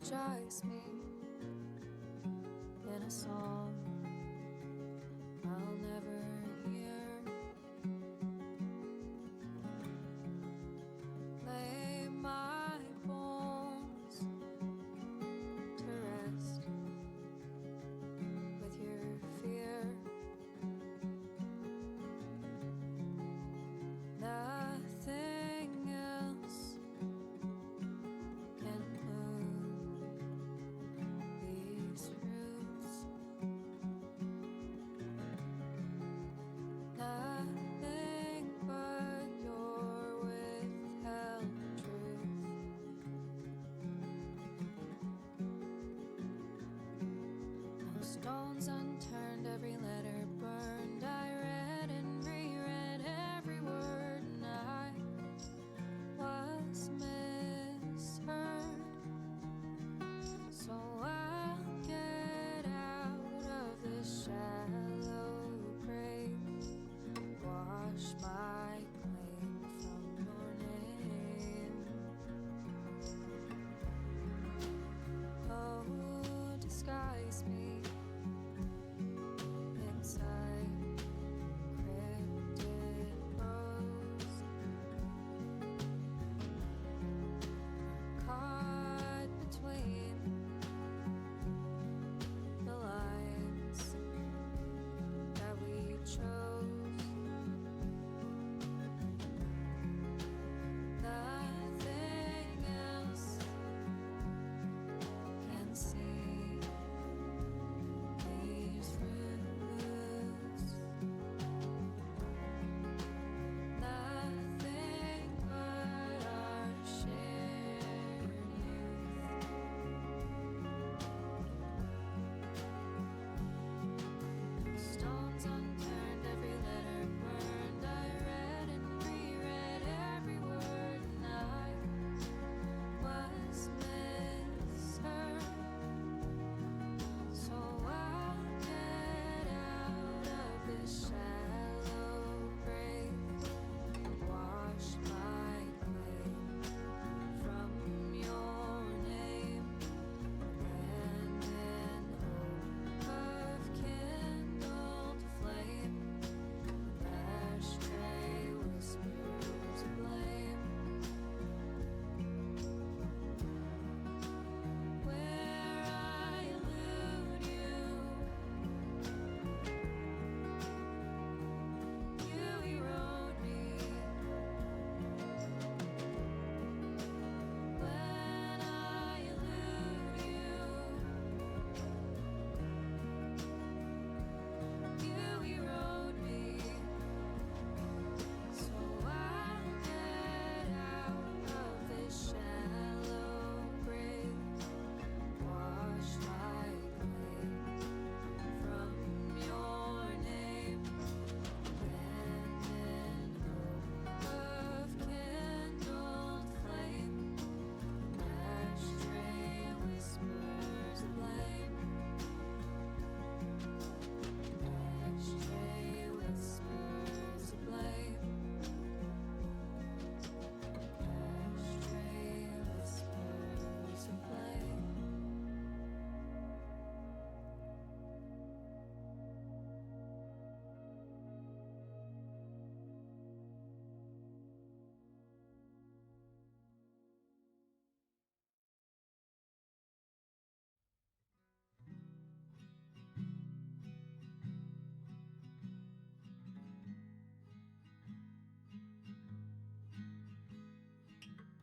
energize me in a song I'll never hear. Lay my bones to rest with your fear. Nothing else can move these roots. Nothing but your withheld truth. No stones unturned, every letter burned. I read and reread every word, and I was misheard. So I'll get out of this shallow grave, wash my claim from your name. Oh, disguise me inside cryptid prose, caught between the lines that we chose. Nothing else can see these roots. Nothing but our shared youth. Stones unturned, every letter burned. I read and reread every word, and I was misheard. So I'll get out of this shallow grave, wash my claim from your name, and in hope of kindled flame, ashtray whispers of blame. Where I elude you erode me. When I elude you erode me. So I'll get out of this shallow grave, wash my claim from your name, and in hope of kindled flame, ashtray whispers of blame. Ashtray whispers of blame. Ashtray whispers of blame.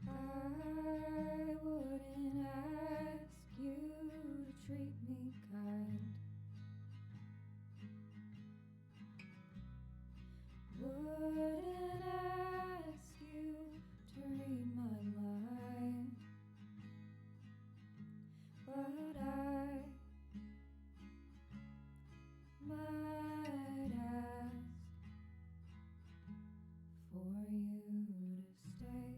I wouldn't ask you to treat me kind. Wouldn't ask you to read my mind. But I might ask for you to stay.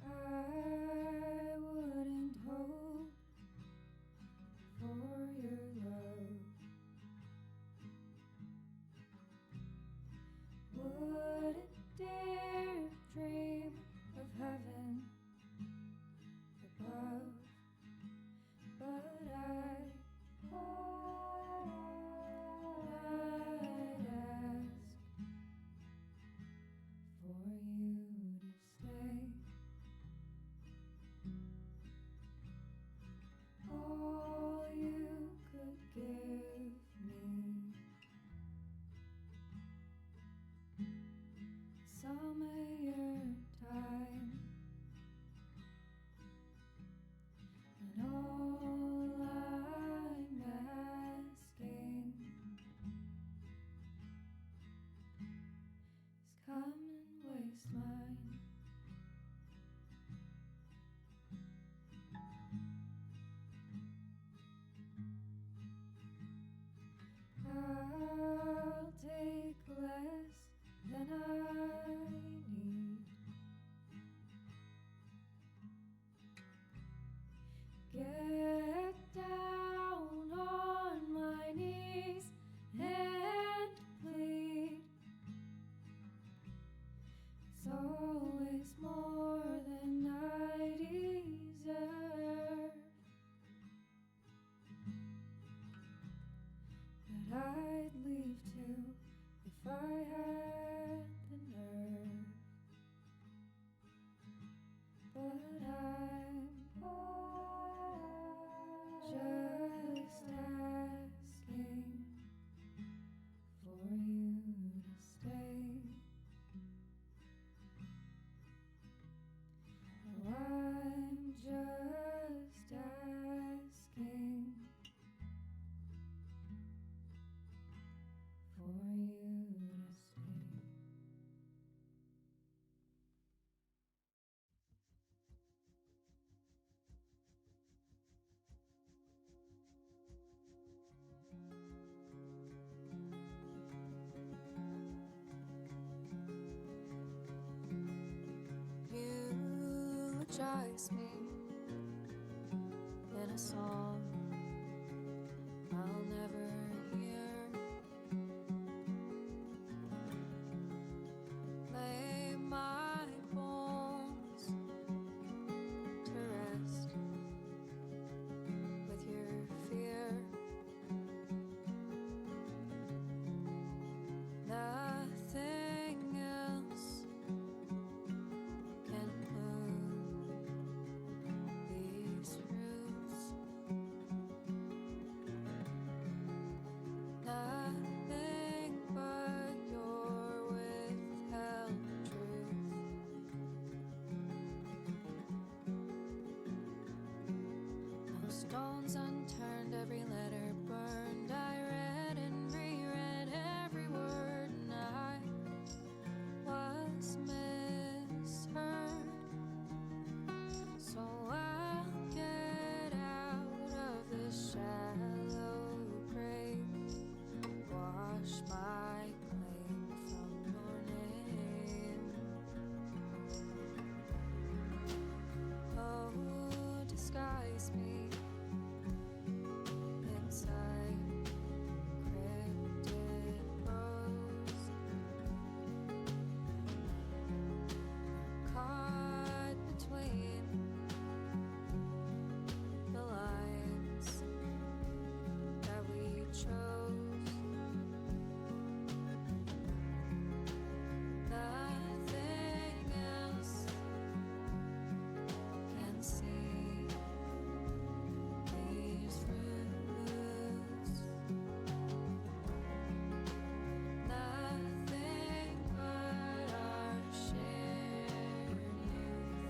I wouldn't hope eulogize me in a song I'll never hear. Lay my bones to rest with your fear. Nothing else can move these roots. Nothing but your withheld truth. No stones unturned, every letter burned. I read and reread every word, and I was misheard. So I'll get out of this shallow grave, wash my claim from your name. Oh, disguise me inside cryptid prose, caught between the lines that we chose. Nothing else can see these roots. Nothing but our shared youth.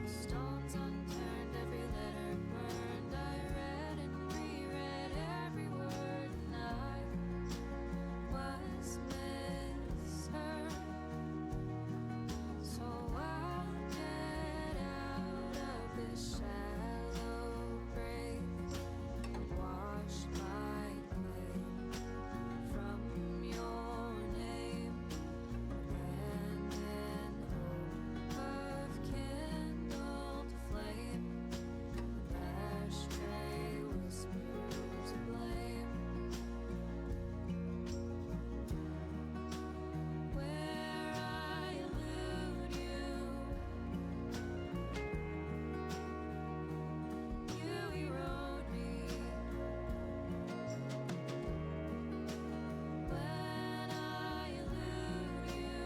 Stones unturned, every letter burned. I read and reread every word, and I was misheard. So I'll get out of this shallow grave, wash my claim from your name, and in hope of kindled flame, ashtray whispers blame. Where I elude you, you erode me. When I elude you,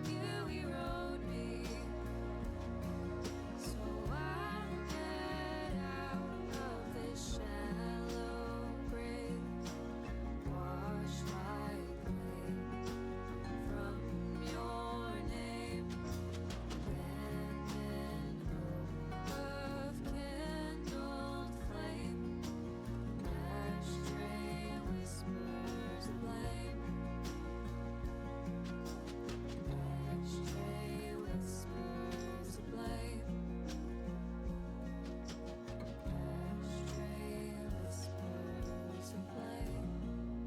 you erode me. So I'll get out of this shallow grave, wash my claim from your name, and in hope of kindled flame, ashtray whispers blame. Ashtray whispers blame. Ashtray whispers blame.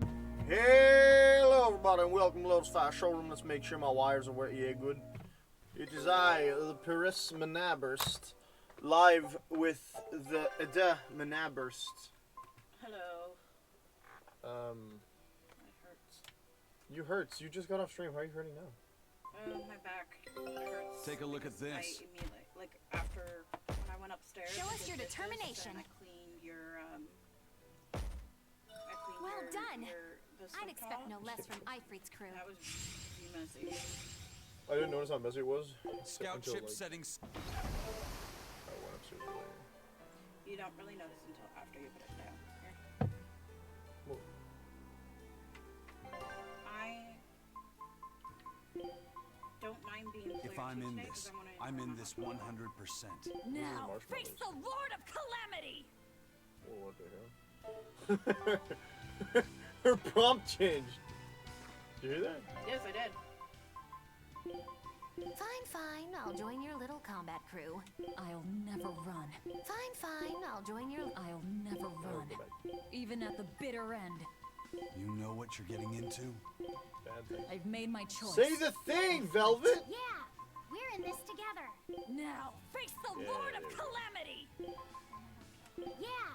Hello everybody and welcome to Lotus Fire Showroom. Let's make sure my wires are wet. Yeah, good. It is I, the Paris Manaburst, live with the Manaburst. Hello. Um, It hurts. you hurts. You just got off stream. How are you hurting now? My back hurts. Take a look at because this. I immediately, like after when I went upstairs. Show and us did your dishes, determination. and I cleaned your Well done. the I'd expect no stovetop. less from Ifrit's crew. That was messy. I didn't notice how messy it was. Scout until, ship like, settings. I went upstairs later. You don't really notice until after you put it down. Here. Well, I don't mind being If clear I'm to in today, this, 'cause I wanna I'm enjoy in my this hot dog. 100%. Now, marshmallows. face the Lord of Calamity! Whoa, what the hell? Her prompt changed. Did you hear that? Yes, I did. Fine, I'll join your little combat crew. I'll never run. Fine, I'll join your... I'll never Oh, run. go back. Even at the bitter end. You know what you're getting into? Bad thing. I've made my choice. Say the thing, Velvet! Yeah, we're in this together. Now, face the Yeah, Lord of there we go. Calamity! Yeah,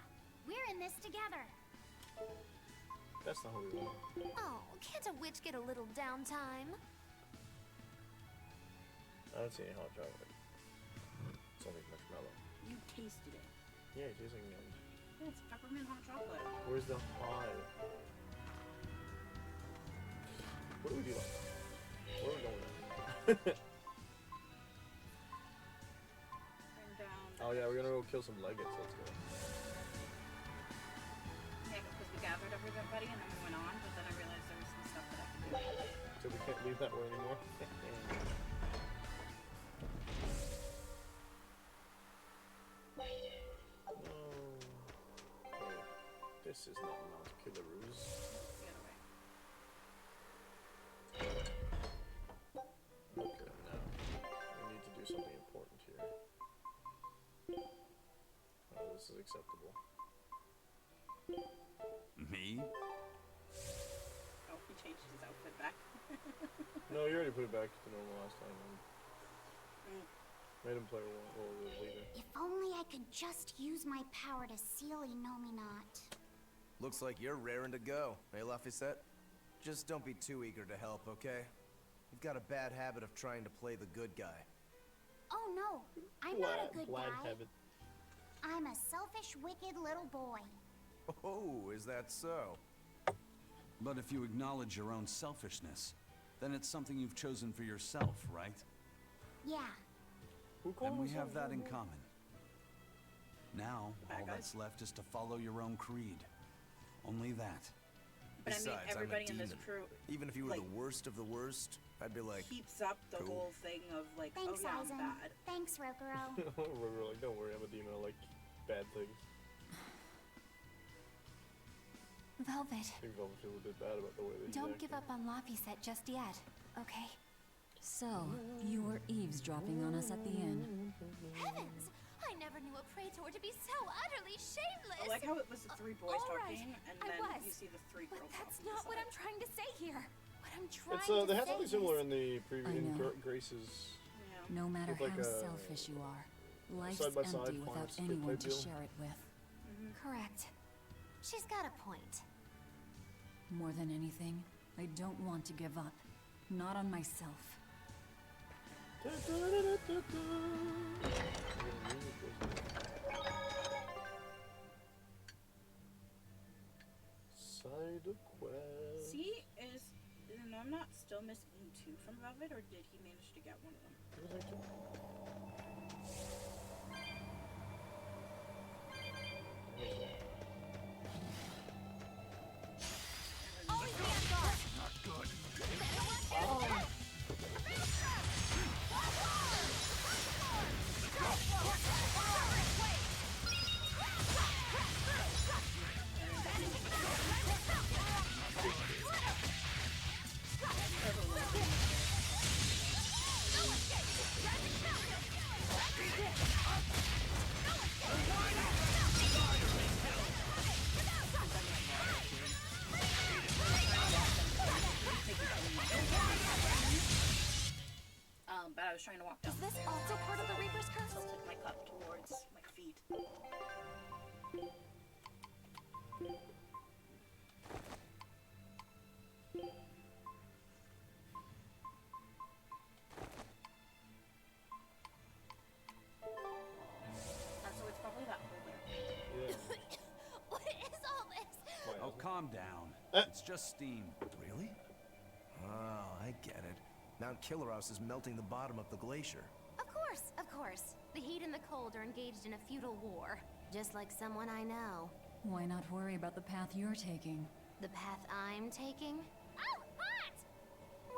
we're in this together. That's not who we want. Oh, can't a witch get a little downtime? I don't see any hot chocolate. It's only marshmallow. You tasted it. Yeah, it tastes like mint. Yeah, it's peppermint hot chocolate. Where's the high? What do we do like that? Where are we going with that? Bring down. Oh yeah, we're gonna go kill some legates. Let's go. Yeah, because we gathered everybody and then we went on, but then I realized there was some stuff that I could do. So we can't leave that way anymore. No. Wait, this is not Mount Killaroo's. The other way. Okay, now we need to do something important here. Oh, this is acceptable. Me? Oh, he changed his outfit back. No, you already put it back to normal last time. Mm. Made him play one or the leader. If only I could just use my power to seal Not. Looks like you're raring to go, eh, Laphicette? Just don't be too eager to help, okay? You've got a bad habit of trying to play the good guy. Oh no, I'm not a good Glad guy. habit. I'm a selfish, wicked little boy. Oh, is that so? But if you acknowledge your own selfishness, then it's something you've chosen for yourself, right? Yeah, Who called And we himself have that in Velvet? common. Now, Bad all guys? that's left is to follow your own creed. Only that. But I mean, Besides, everybody I'm a in this demon. crew Even if you were like, the worst of the worst, I'd be like, keeps up the cool. whole thing of like, thanks, oh yeah, I'm Aizen. bad. Thanks, Rokuro. We're like, don't worry, I'm a demon. I like bad things. Velvet, I think Velvet feels a bit bad about the way that he's don't give acting. up on Laphicette just yet, okay? So, you were eavesdropping on us at the inn. Heavens! I never knew a praetor to be so utterly shameless! I like how it was the three boys all right, talking, and I then was. you see the three But girls. that's off to the not what side. I'm trying to say here. What I'm trying It's to they had say something similar is... in the previous I know. Grace's. Yeah. No matter With like how a selfish you are, life's side-by-side empty without farm skip anyone type to deal. share it with. Correct. She's got a point. More than anything, I don't want to give up. Not on myself. Side quest. See, and I'm not still missing two from Velvet, or did he manage to get one of them? Always be on guard. But I was trying to walk down. Is this also part of the Reaper's curse? Tilted my cup towards my feet. So it's probably that holder. Yeah. What is all this? Oh, calm down. It's just steam. really? Oh, I get it. Mount Killeros is melting the bottom of the glacier. Of course, of course. The heat and the cold are engaged in a feudal war. Just like someone I know. Why not worry about the path you're taking? The path I'm taking? Oh, hot!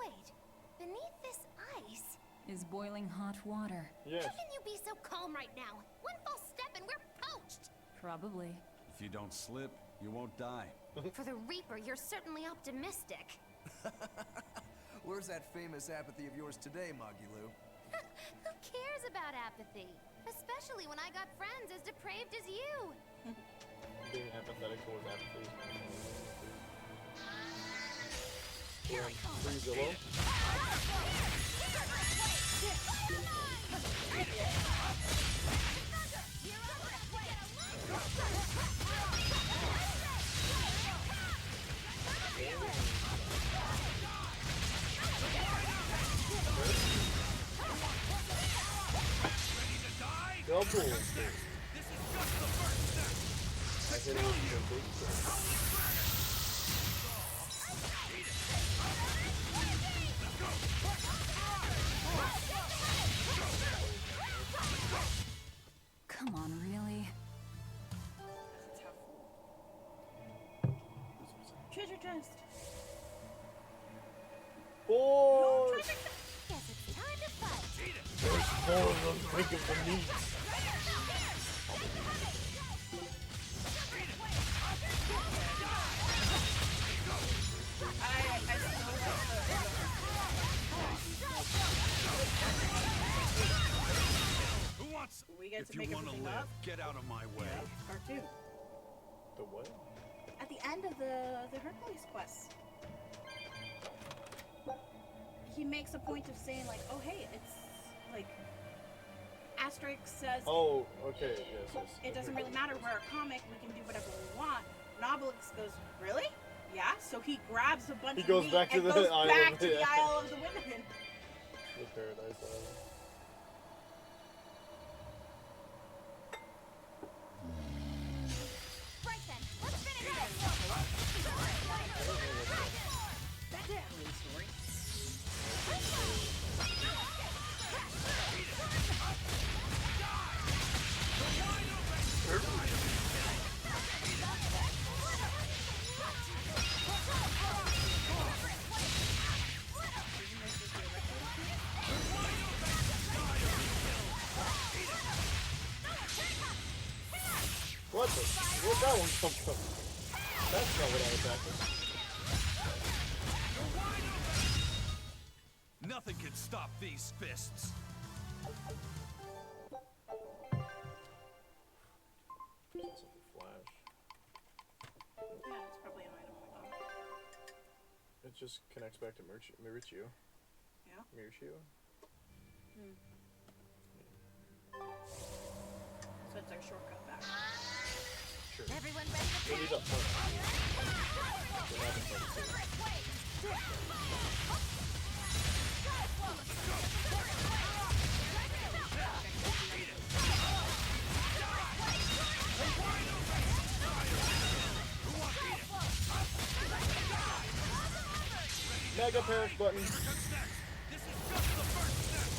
Wait, beneath this ice? Is boiling hot water. Yes. How can you be so calm right now? One false step and we're poached! Probably. If you don't slip, you won't die. For the Reaper, you're certainly optimistic. Where's that famous apathy of yours today, Magilou? Who cares about apathy? Especially when I got friends as depraved as you. Being apathetic towards apathy. Free Zillow. Double. I hit it with the big thing. Come on, really? That's tough. Treasure chest. Boy! Guess it's time to fight. There's 4 of them. Think of the meat. Who wants? We get If to you make want to everything live, up. get out of my way. Cartoon. The what? At the end of the Hercules quest, he makes a point of saying like, "Oh hey, it's like." Asterix says Oh, okay, yes. it doesn't really matter. We're a comic. We can do whatever we want. And Obelix goes, really? Yeah. So he grabs a bunch He of goes meat back to and the goes Isle back of- to the yeah. Isle of the Women. The Paradise Island. Right then, let's finish this. That's it. Story. What the? Where'd that one come from? That's not what I was after. Nothing can stop these fists. Something flash. Yeah, it's probably an item on my phone. It just connects back to Mauricio. Yeah. Mauricio? So it's our shortcut back. Sure. Everyone ready to It is up front. We're not in front. Mega Parish button. This is just the first step.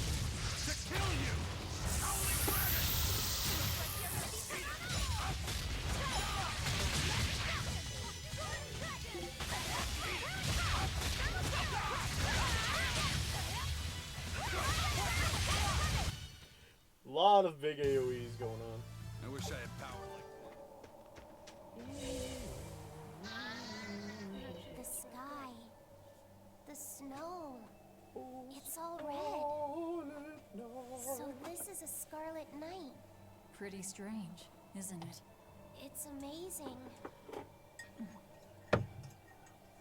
To kill you. Howling dragon. Lot of big AoEs going on. I wish I had power like The sky. The snow. It's all red. So this is a scarlet night. Pretty strange, isn't it? It's amazing.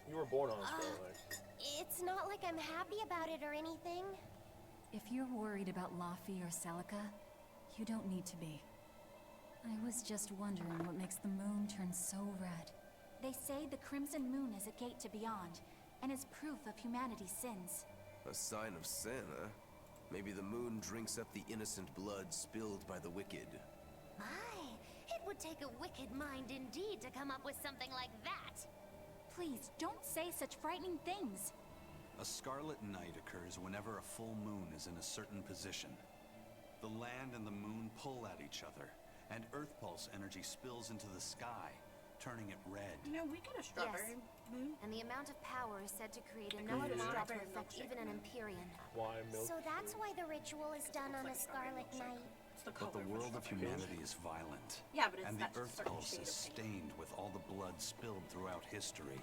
You were born on a Scarlet. It's not like I'm happy about it or anything. If you're worried about Laffy or Celica, you don't need to be. I was just wondering what makes the moon turn so red. They say the Crimson Moon is a gate to beyond, and is proof of humanity's sins. A sign of sin, huh? Maybe the moon drinks up the innocent blood spilled by the wicked. My, it would take a wicked mind indeed to come up with something like that. Please, don't say such frightening things. A scarlet night occurs whenever a full moon is in a certain position. The land and the moon pull at each other, and Earth Pulse energy spills into the sky, turning it red. You know, we got a strawberry moon. And the amount of power is said to create Could enough you do mana that? to affect even an Empyrean. Why milk? So that's why the ritual is done on a scarlet night. It's the But color the of world of strawberry. humanity is violent. Yeah, but it's And the that Earth certain Pulse shade is of pink. stained with all the blood spilled throughout history.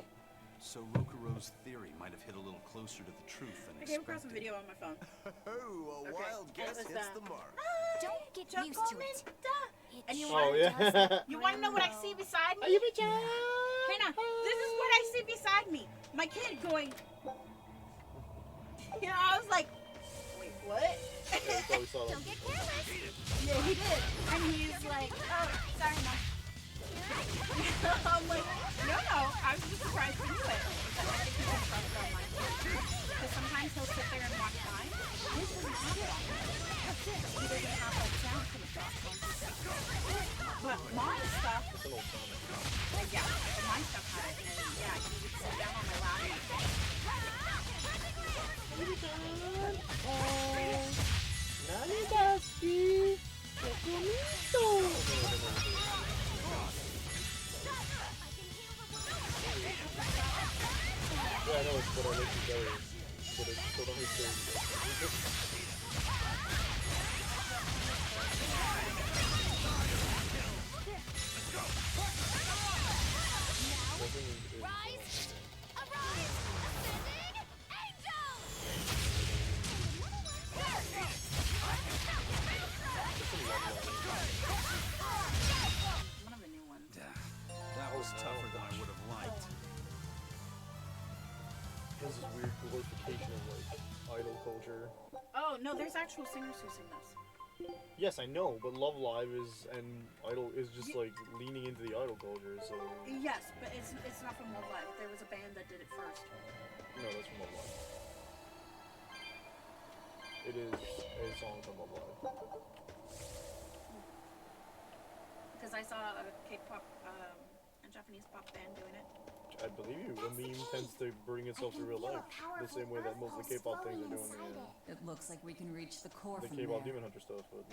So Rokuro's theory might have hit a little closer to the truth than I came across a expected. video on my phone. Oh, a Okay, wild and it guess was, hits the mark. Don't get used to it. It And you sure Oh, yeah. does You want to know what I see beside me? Are you bitch? Hannah, this is what I see beside me. My kid going, Yeah, I was like, wait, what? Yeah, you probably saw that. Don't get careless. Yeah, he did. And he's like, oh, sorry, Mom. I'm like, no, I was just surprised to do it. But I think he was trust on my because sometimes he'll sit there and watch mine. His doesn't have it on. He doesn't have like sound coming off on his stuff. But my stuff, It's an old comic. yeah, but my stuff had it. And yeah, he would sit down on my lap and say, Nanigaski! Chocolito! Yeah, I know it's what I like to tell you, but it's still not his Rise! Arise! Ascending! Angel! one of the new ones. That was tougher than I would have liked. This is weird glorification of like idol culture. Oh, no, there's actual singers who sing this. Yes, I know, but Love Live is and idol is just like leaning into the idol culture. So Yes, but it's not from Love Live. There was a band that did it first. no, that's from Love Live. It is a song from Love Live. Because I saw a K-pop, a Japanese pop band doing it. I believe you. A meme tends to bring itself to real life, the same way that most of the K-pop things are doing It looks like we can reach the core the from K-pop there. Demon Hunter stuff. But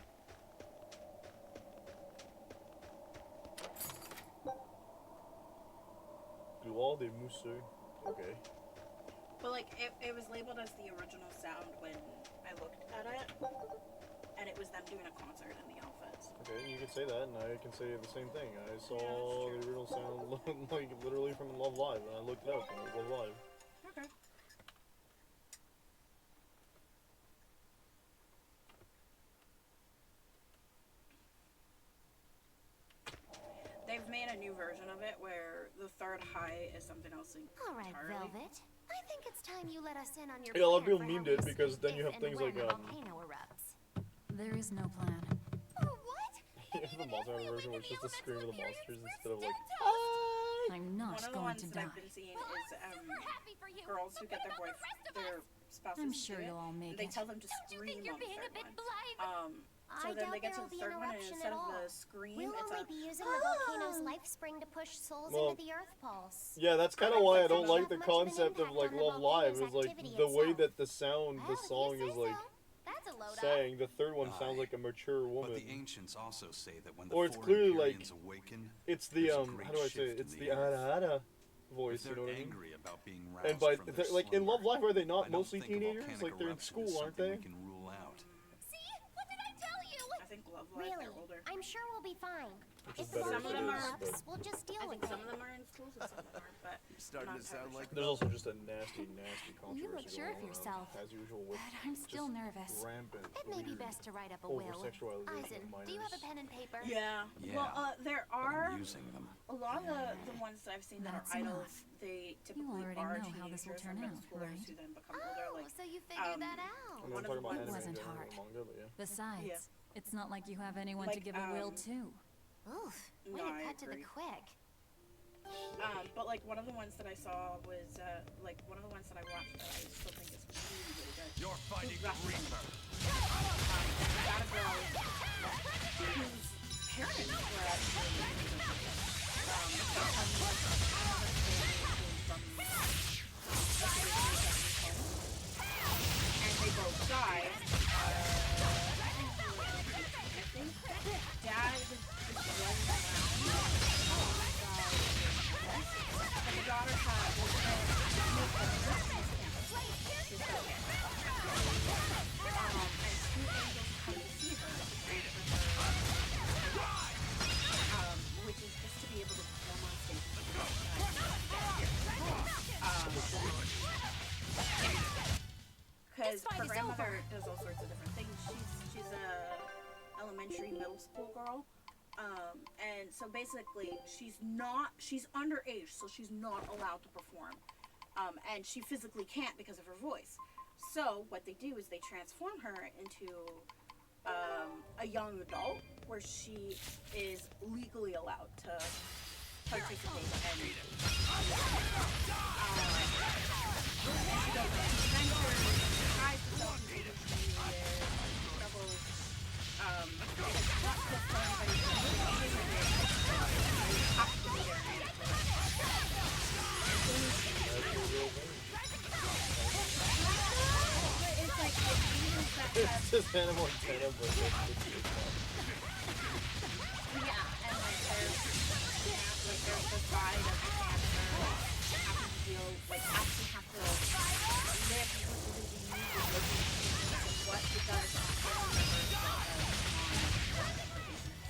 Gloire des Mousseux. Okay. But like, it was labeled as the original sound when I looked at it, and it was them doing a concert in the outfits. Okay, you can say that, and I can say the same thing. I saw Yeah, the original sound like literally from Love Live, and I looked it up, and it was Love Live. Okay. They've made a new version of it where the third high is something else All right, entirely. Velvet. I think it's time you let us in on your Yeah, a lot of plan people for how memed we it because then escape you have if things and like, when the volcano erupts. There is no plan. Oh, what? The Monster Hunter version was just a scream of the monsters instead of like. I'm not One of the going ones to that die. I've been seeing Well, is I'm super happy for you. girls who get their What about the rest of their us? spouses I'm to sure do it, you'll all make and they it. tell them to Don't you scream think you're on the being a third bit one. blithe? So I then doubt they get to there'll the be third one, and interruption instead at of all. the scream, We'll it's only a be using the volcano's life spring to push souls Well, into the Earth Pulse. Yeah, that's kind of like why that I don't sound. like the Not much of an concept of impact like on the Love Live. volcano's Is like activity the way itself. that the sound, the Well, song if you is say like so. That's a load up. saying. The third one sounds Aye. like a mature But woman. the ancients also say that when the Or it's four clearly like Empyreans awaken, it's the there's a how great do I say shift it? It's in the the earth. ada if voice. You they're know what I mean? angry about being roused And by from their like in Love slumber, Live, are they I not don't mostly think a teenagers? volcanic Like they're in eruption school, is aren't something they? we can rule out. See? What did I tell you? I think Love Live, Really? they're older. I'm sure we'll be fine. Which If is the better Some of if them it are- is, volcano but erupts, we'll just deal I with think it. some of them are in schools and some of them aren't, but You're starting not to sound entirely like sure. there's also just a nasty, nasty controversy You look sure of going on, yourself. as usual with But I'm still just nervous. rampant, It may be weird best to write up a will. over-sexualization of Eisen, minors. do you have a pen and paper? Yeah. Yeah, Well, there but are I'm using them. a lot of the ones that I've seen that are That's idols. enough. They typically already are know how this will teenagers or turn middle out, schoolers right? who then become older. Oh, Like so you figured that I out. mean, one I'm of talking the about ones- anime wasn't in general, hard. manga, but yeah. Besides, Yeah. it's not like you have anyone to Like, give a will to. Oof, way No, to I cut to the agree. quick. but like one of the ones that I saw was like one of the ones that I watched that I still think is really really good. You're finding Who's the Russian? Reaper. Got a girl whose parents were actually and they both died. I think dad was just running around. And the daughter had which is just to be able to perform on stage. Because This fight her is grandmother over. does all sorts of different things. She's a elementary, middle school girl. And so basically she's underage, so she's not allowed to perform. And she physically can't because of her voice. So what they do is they transform her into a young adult where she is legally allowed to participate and she does adventures, tries to self-contain troubles. It's not just for anybody to have to be there. It's like the demons that It's have... just Hannah Montana, but it's Yeah, and like there's the side of the cancer, have to deal, like actually have to live with the disease and what it does to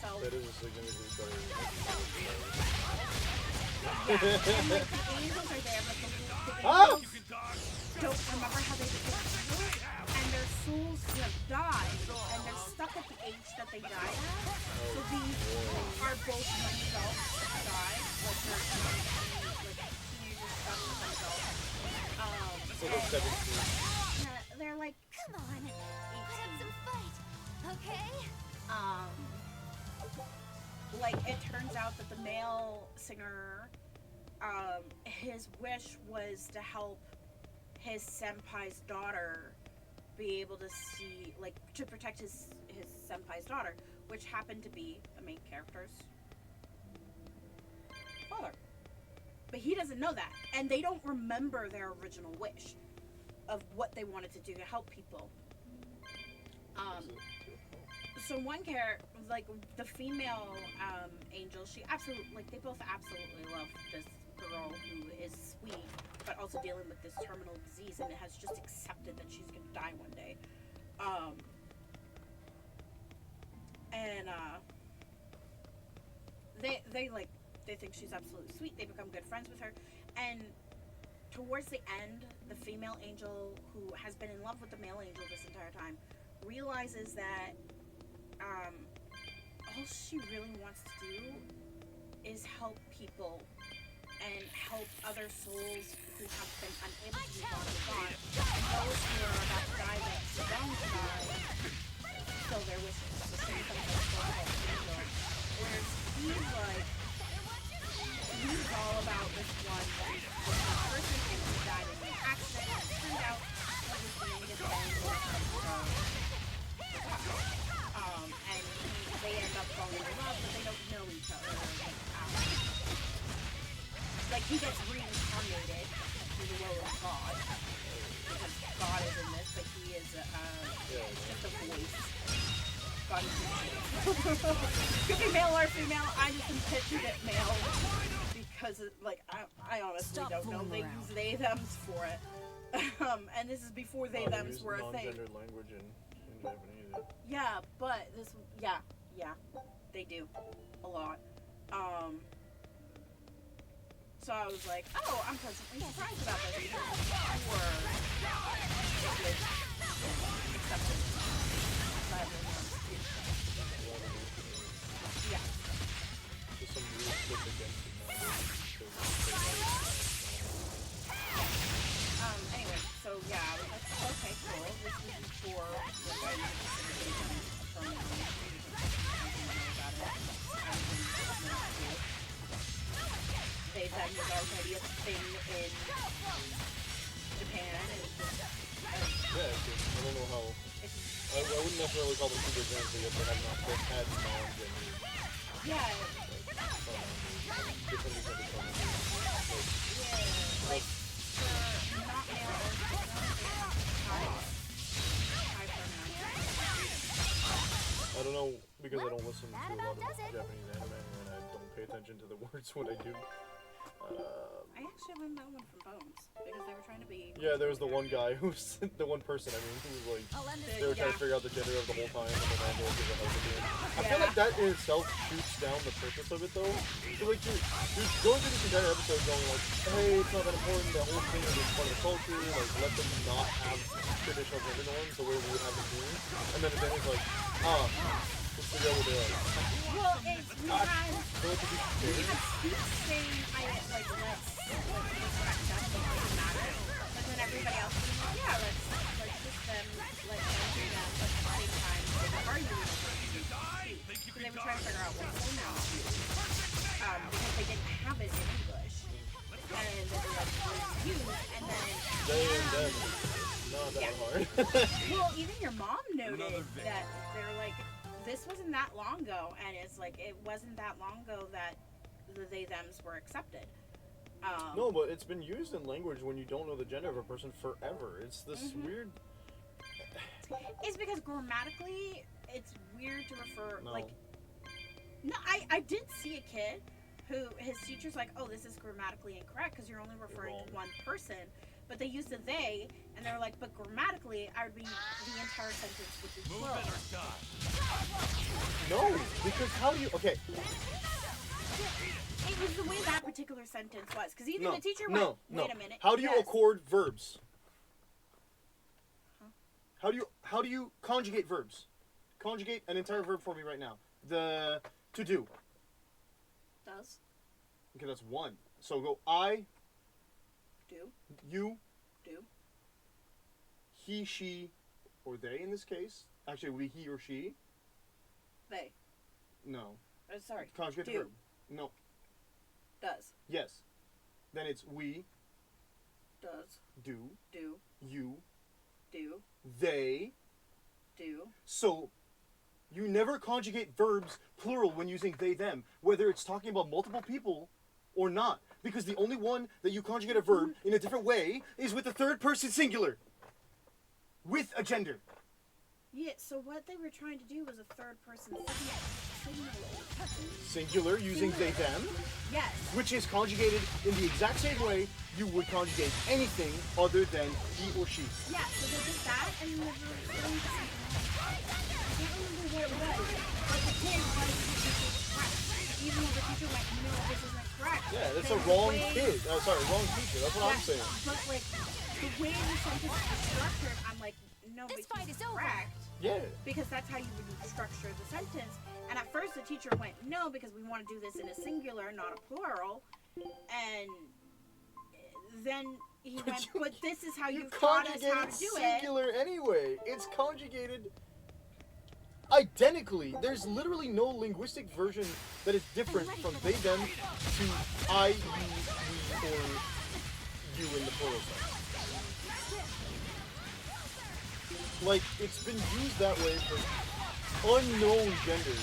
so that is a significantly better. yeah, and like the angels are there, but the Ah! angels don't remember how they became angels, and their souls have died, and they're stuck at the age that they died at. So these are both young adults that died, like they're teenagers stuck with adults. So they're 17. They're like, Come on, put up some fight, okay? like it turns out that the male singer, his wish was to help his senpai's daughter be able to see, like, to protect his senpai's daughter, which happened to be the main character's father. But he doesn't know that, and they don't remember their original wish of what they wanted to do to help people. So one character, like the female angel, she absolutely, like they both absolutely love this girl who is sweet, but also dealing with this terminal disease and has just accepted that she's gonna die one day. They think she's absolutely sweet. They become good friends with her, and towards the end, the female angel, who has been in love with the male angel this entire time, realizes that all she really wants to do is help people and help other souls who have been unable to move on. And those who are about to die that don't die fulfill their wishes. The same thing as the angel. Whereas he's all about this one person who died in an accident. It turned out he was the youngest angel. And they end up falling in love, but they don't know each other. Like he gets reincarnated through the will of God, because God is in this, but he is just a voice. God is could be male or female. I just pictured it male because I honestly don't know. They use they thems for it, and this is before they thems were a thing. Non-gendered language in Japanese. Yeah, but this, yeah, they do a lot. So I was like, oh, I'm pleasantly surprised about this. Or accepted. Yeah. Just some weird stuff against Anyway, so yeah, I was like, okay, cool. This is before the guy they said was already a thing in Japan. And it's just, yeah, I don't know how. I wouldn't necessarily call them super advanced yet, but I've not both had non-gendered. yeah, Different because of some. like not male or female, high pronouns. I don't know because I don't listen to a lot of Japanese anime and I don't pay attention to the words when I do. I actually learned that one from Bones because they were trying to be. Yeah, there was the one guy who's the one person. I mean, who was like they were trying to figure out the gender of the whole time, and then Randall gives a hug at the end. I feel like that in itself shoots down the purpose of it, though. So like you're going through this entire episode going like, hey, it's not that important. The whole thing is part of the culture. Like, let them not have traditional gender norms the way we would have them here. And then it's like, let's figure out what they're like. Well, we had speech saying, let's respect that, it doesn't matter. That's not that hard. Well, even your mom noted Another victim. that they're like, this wasn't that long ago, and it's like, it wasn't that long ago that the they-thems were accepted. No, but it's been used in language when you don't know the gender of a person forever. It's this weird... It's because grammatically, it's weird to refer, No. like... No, I did see a kid who, his teacher's like, oh, this is grammatically incorrect because you're only referring to one person. But they used the they, and they're like, but grammatically, I would be the entire sentence would be Move plural. it or die. No, because how do you... Okay, It was the way that particular sentence was. Because even no, the teacher no, went, wait no. a minute. How do you yes. accord verbs? Huh? How do you conjugate verbs? Conjugate an entire verb for me right now. The to do. Does. Okay, that's one. So go I, Do. you, Do. he, she, or they in this case. Actually, it would be he or she. They. No. Sorry. Conjugate the Do. verb. No. Does. Yes. Then it's we, Does. do, Do. you, Do. they. Do. So, you never conjugate verbs plural when using they, them, whether it's talking about multiple people or not. Because the only one that you conjugate a verb in a different way is with the third person singular. With a gender. Yeah, so what they were trying to do was a third person singular. Singular using they, them, Yes. which is conjugated in the exact same way you would conjugate anything other than he or she. Yeah, so they did that, and then they were referring to something else. I can't remember what it was, but the kid wanted to do this correct. Even though the teacher went, no, this isn't correct. Yeah, that's They a were wrong way- kid. Wrong teacher. That's what I'm Yeah, saying. But, like, the way the sentence is structured, I'm like, no, This but fight he's is over. correct. Yeah. Because that's how you would structure the sentence. And at first the teacher went, no, because we want to do this in a singular, not a plural. And then he went, but this is how you taught us how to do it. singular anyway. It's conjugated identically. There's literally no linguistic version that is different from they, them to I, you, we, or you in the plural sense. Like, it's been used that way for unknown genders.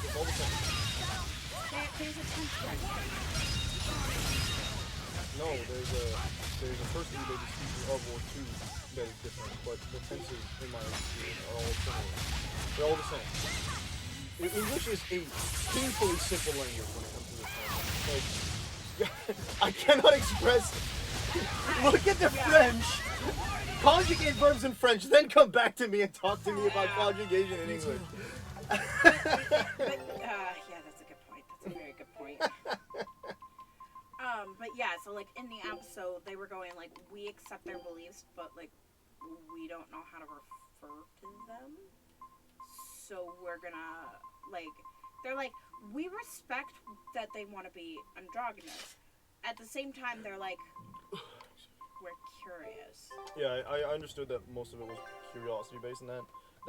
It's all the same. There's a tense right. No, there's a person who maybe speaks of or to that is different, but the tenses in my experience are all similar. They're all the same. English is a painfully simple language when it comes to this kind. Like, I cannot express. Look at the French. Conjugate verbs in French, then come back to me and talk to me about conjugation in English. But yeah, that's a good point. That's a very good point. But yeah, so like in the episode, they were going like, we accept their beliefs, but like we don't know how to refer to them. So we're gonna like, they're like, we respect that they want to be androgynous. At the same time, they're like, we're curious. Yeah, I understood that most of it was curiosity based in that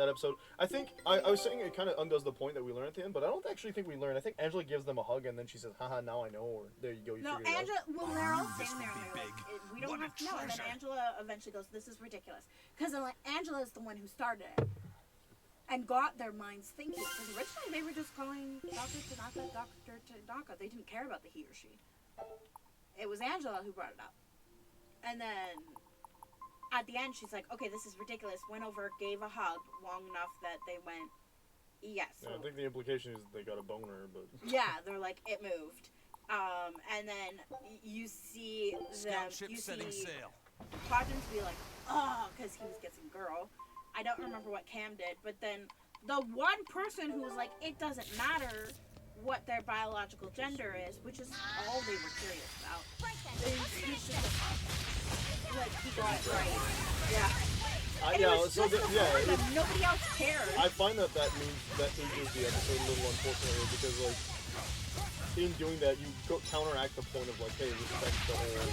episode. I think I was saying it kind of undoes the point that we learn at the end, but I don't actually think we learn. I think Angela gives them a hug and then she says, haha, now I know, or there you go, you No, figured it out. Angela, well, they're all This standing there would and be they're like, big. we don't What a have to know. And then treasure. Angela eventually goes, this is ridiculous. Because like, Angela's the one who started it and got their minds thinking. Because originally they were just calling Dr. Tanaka. They didn't care about the he or she. It was Angela who brought it up. And then at the end, she's like, okay, this is ridiculous. Went over, gave a hug long enough that they went, yes. Yeah, I think the implication is they got a boner, but... Yeah, they're like, it moved. And then you see them, Scout ship you setting see sail. Quadrants be like, oh, because he was getting girl. I don't remember what Cam did, but then the one person who was like, it doesn't matter what their biological gender is, which is all they were curious about. He's just like, he got it right. Yeah. And it was just for them. Nobody else cared. I find that means that ages the episode a little, unfortunately, because like in doing that you counteract the point of like, hey, respect the whole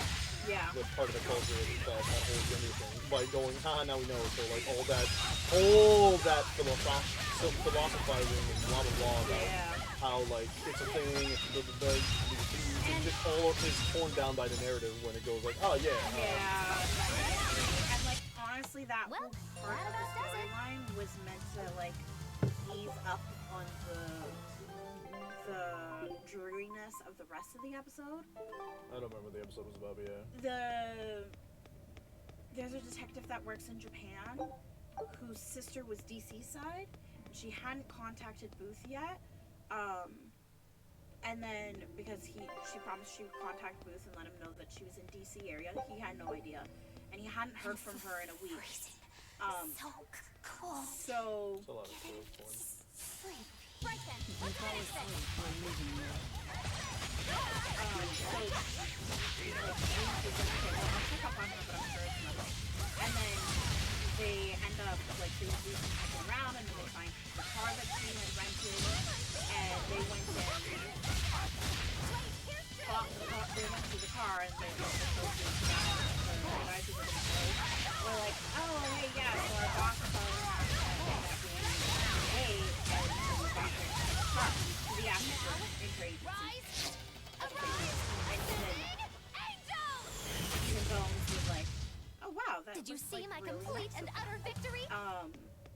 the part of the culture itself, that whole gender thing, by going, haha, now we know. So like all that philosophizing and blah blah blah about how like it's a thing, the it all is torn down by the narrative when it goes like, oh yeah. And like honestly, that Well, whole part of the that about does it. storyline was meant to like ease up on the dreariness of the rest of the episode. I don't remember what the episode was about, but yeah. There's a detective that works in Japan whose sister was DC side. She hadn't contacted Booth yet. And then because she promised she would contact Booth and let him know that she was in DC area, he had no idea. And he hadn't heard from her in a week. So cool. So It's a lot of cool porn. Right then, let's finish this. And then they end up like they do some checking around and then they find the car that she had rented and they went in they went to the car and they were guys who were in the show were like, oh hey yeah, so our boss told us that we paid and we got the car to the actual injury agency. Even Bones was like, oh wow, that Did you was, see like, my really complete nice and of them. utter victory?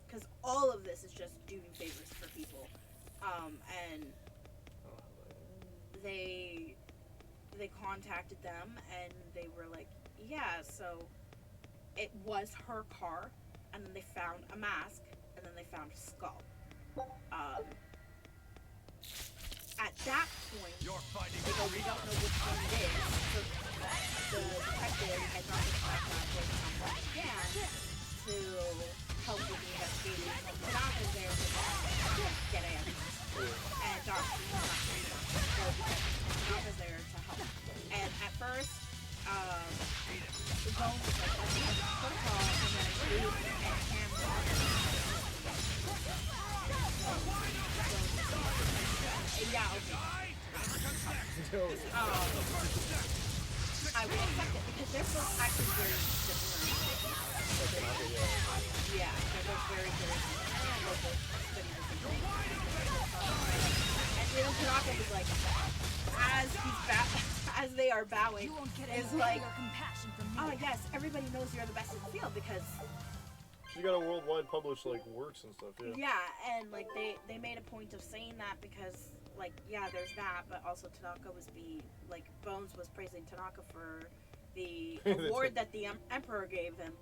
Because all of this is just doing favors for people. And they contacted them and they were like, yeah, so it was her car, and then they found a mask, and then they found a skull. At that point, they go, we don't know which one it is. So the detective had gone to the fact that was on again to help with the investigation. So Tanaka's there to get answers. And Tanaka's there to help. And at first, the Bones was like, let's get a protocol, and then Ruth and Cameron. Yeah, okay. I will accept it because they're both actually very similar. Yeah, they're both very similar. And they both study the same thing. And even Tanaka is like, as they are bowing, is like, oh yes, everybody knows you're the best in the field because. She got a worldwide published like works and stuff, yeah. Yeah, and like they made a point of saying that because like yeah, there's that, but also Tanaka was Bones was praising Tanaka for the award that the Emperor gave them.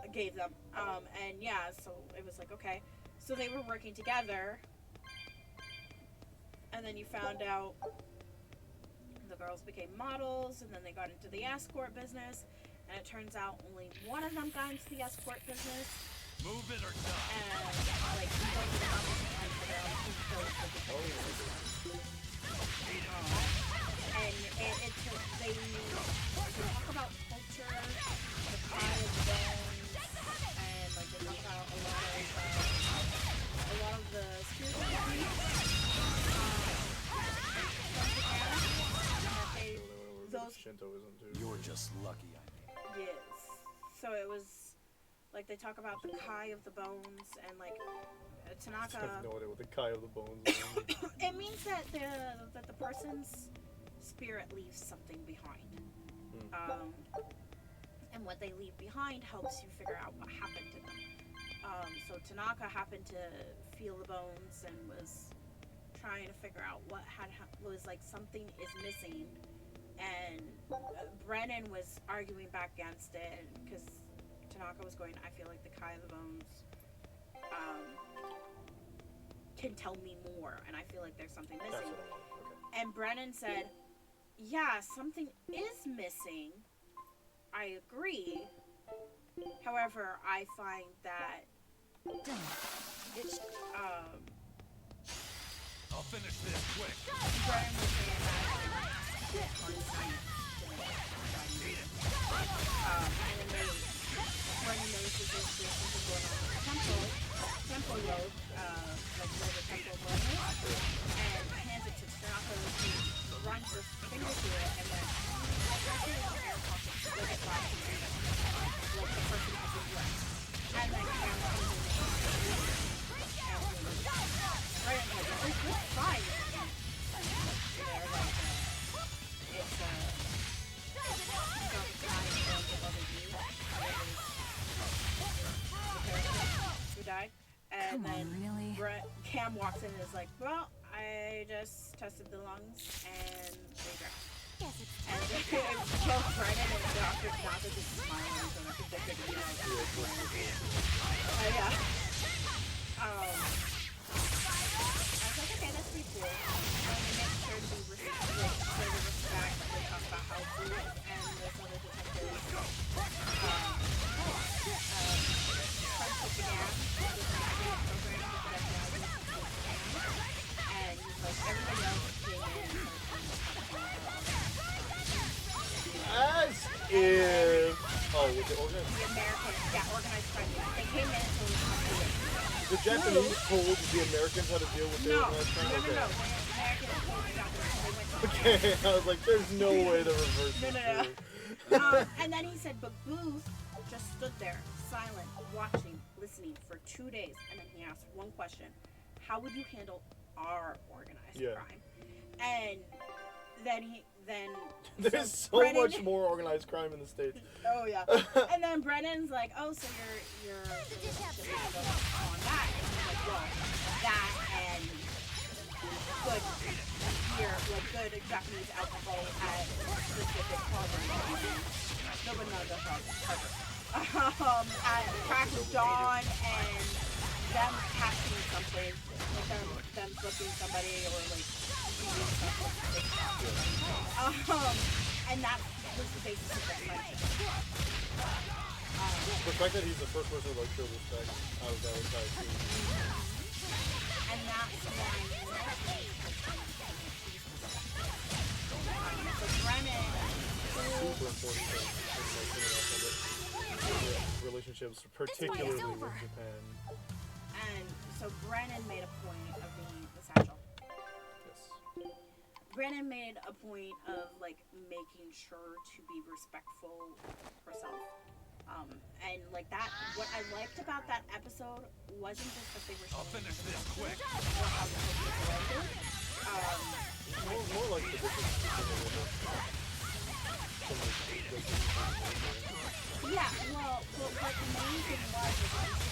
And yeah, so it was like okay, so they were working together, and then you found out the girls became models, and then they got into the escort business. And it turns out only one of them got into the escort business. Move it or die. And like he goes to the office and they talk about culture, the pride of Bones, and like they talk about a lot of the spiritual beliefs. Those Shintoism too. You're just lucky Yes. So it was like they talk about the Kai of the Bones and like Tanaka. I have no idea what the Kai of the Bones is. It means that the person's spirit leaves something behind. And what they leave behind helps you figure out what happened to them. So Tanaka happened to feel the bones and was trying to figure out what was like something is missing. And Brennan was arguing back against it because Tanaka was going, I feel like the Kai of the Bones can tell me more, and I feel like there's something missing. That's what I want. Okay. And Brennan said, yeah, something is missing. I agree. However, I find that I'll finish this quick. Brennan was saying that and then Brennan notices there's something going on with the temple road, like where the temple was, and hands it to Tanaka, who runs his finger through it, and then like the air pocket split it like the person has been dressed. And then Cam comes in and Brennan's like, it's fine. They're like, like, well, I just tested the lungs and they drowned. Guess it's And both Brennan and Dr. Naka just smiling so much they could, you know, yeah. I was like, okay, that's pretty cool. And they make sure to respect, they talk about how Bruce and this other detective friendship began with this program that and he's like, everybody else came in As if... Oh, was it organized? the Americans, yeah, organized crime. They came in until it was The Japanese told the Americans how to deal with the No, organized crime? no, no, no. Okay. The Americans told the Japanese. They went to Okay, I was like, there's no way the reverse is No. true. And then he said, but Booth just stood there, silent, watching, listening for 2 days. And then he asked one question. How would you handle our organized crime? And then There's so Brennan, much more organized crime in the States. Oh, yeah. And then Brennan's like, oh, so your relationship is on that. And he's like, well, that and good beer, like good Japanese alcohol at specific bars. Nobody knows that Harvard. At crack of dawn and them catching something, like them booking somebody or like doing something. And that was the basis of that friendship. The fact that he's the first person to like show respect out of that entire team. And that's when so Brennan Super important thing in relationships, particularly with Japan. and so Brennan made a point of being the satchel. Yes. Brennan made a point of like making sure to be respectful herself. And like that, what I liked about that episode wasn't just that they were showing finish this quick. or how the host was elected. More like the difference between Yeah, well, what the main thing was that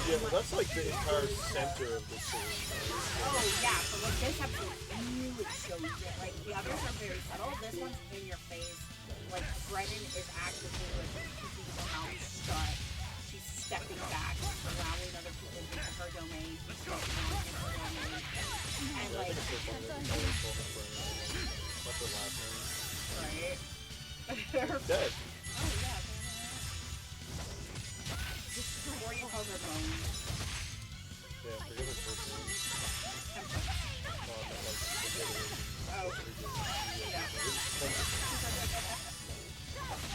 yeah, well, that's like the entire center of the series. oh yeah, but like this episode really shows it. Like the others are very subtle. This one's in your face. Like Brennan is actively like keeping her mouth shut. She's stepping back, allowing other people into her domain. She's stepping out into her domain. And like, What's her last name? right? Dead. Oh yeah. Or you call her Bones. Yeah, forget her first name. Oh.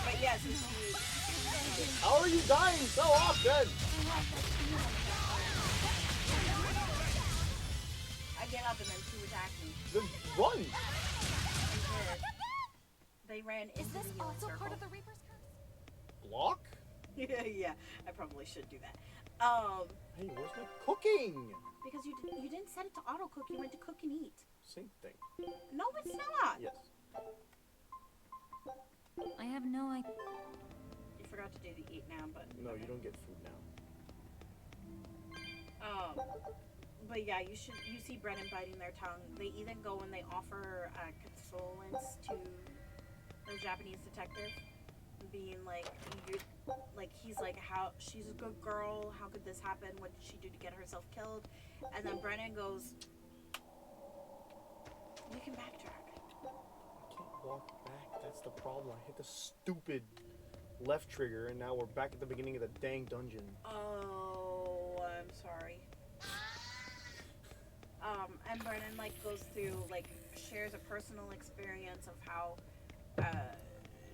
But yes, yeah, so she. How are you dying so often? I get up and then two attack me. Then run! They ran into Is this the healing also circle. part of the Reaper's curse? Block? Yeah, I probably should do that. Hey, where's my cooking? Because you didn't set it to auto cook. You went to cook and eat. Same thing. No, it's not. Yes. I have no idea. You forgot to do the eat now, but No, you don't get food now. But yeah, you see Brennan biting their tongue. They even go and they offer condolence to the Japanese detective, being like, he's like, how she's a good girl. How could this happen? What did she do to get herself killed? And then Brennan goes, "You can backtrack." I can't walk back. That's the problem. I hit the stupid left trigger, and now we're back at the beginning of the dang dungeon. Oh, I'm sorry. And Brennan goes through shares a personal experience of how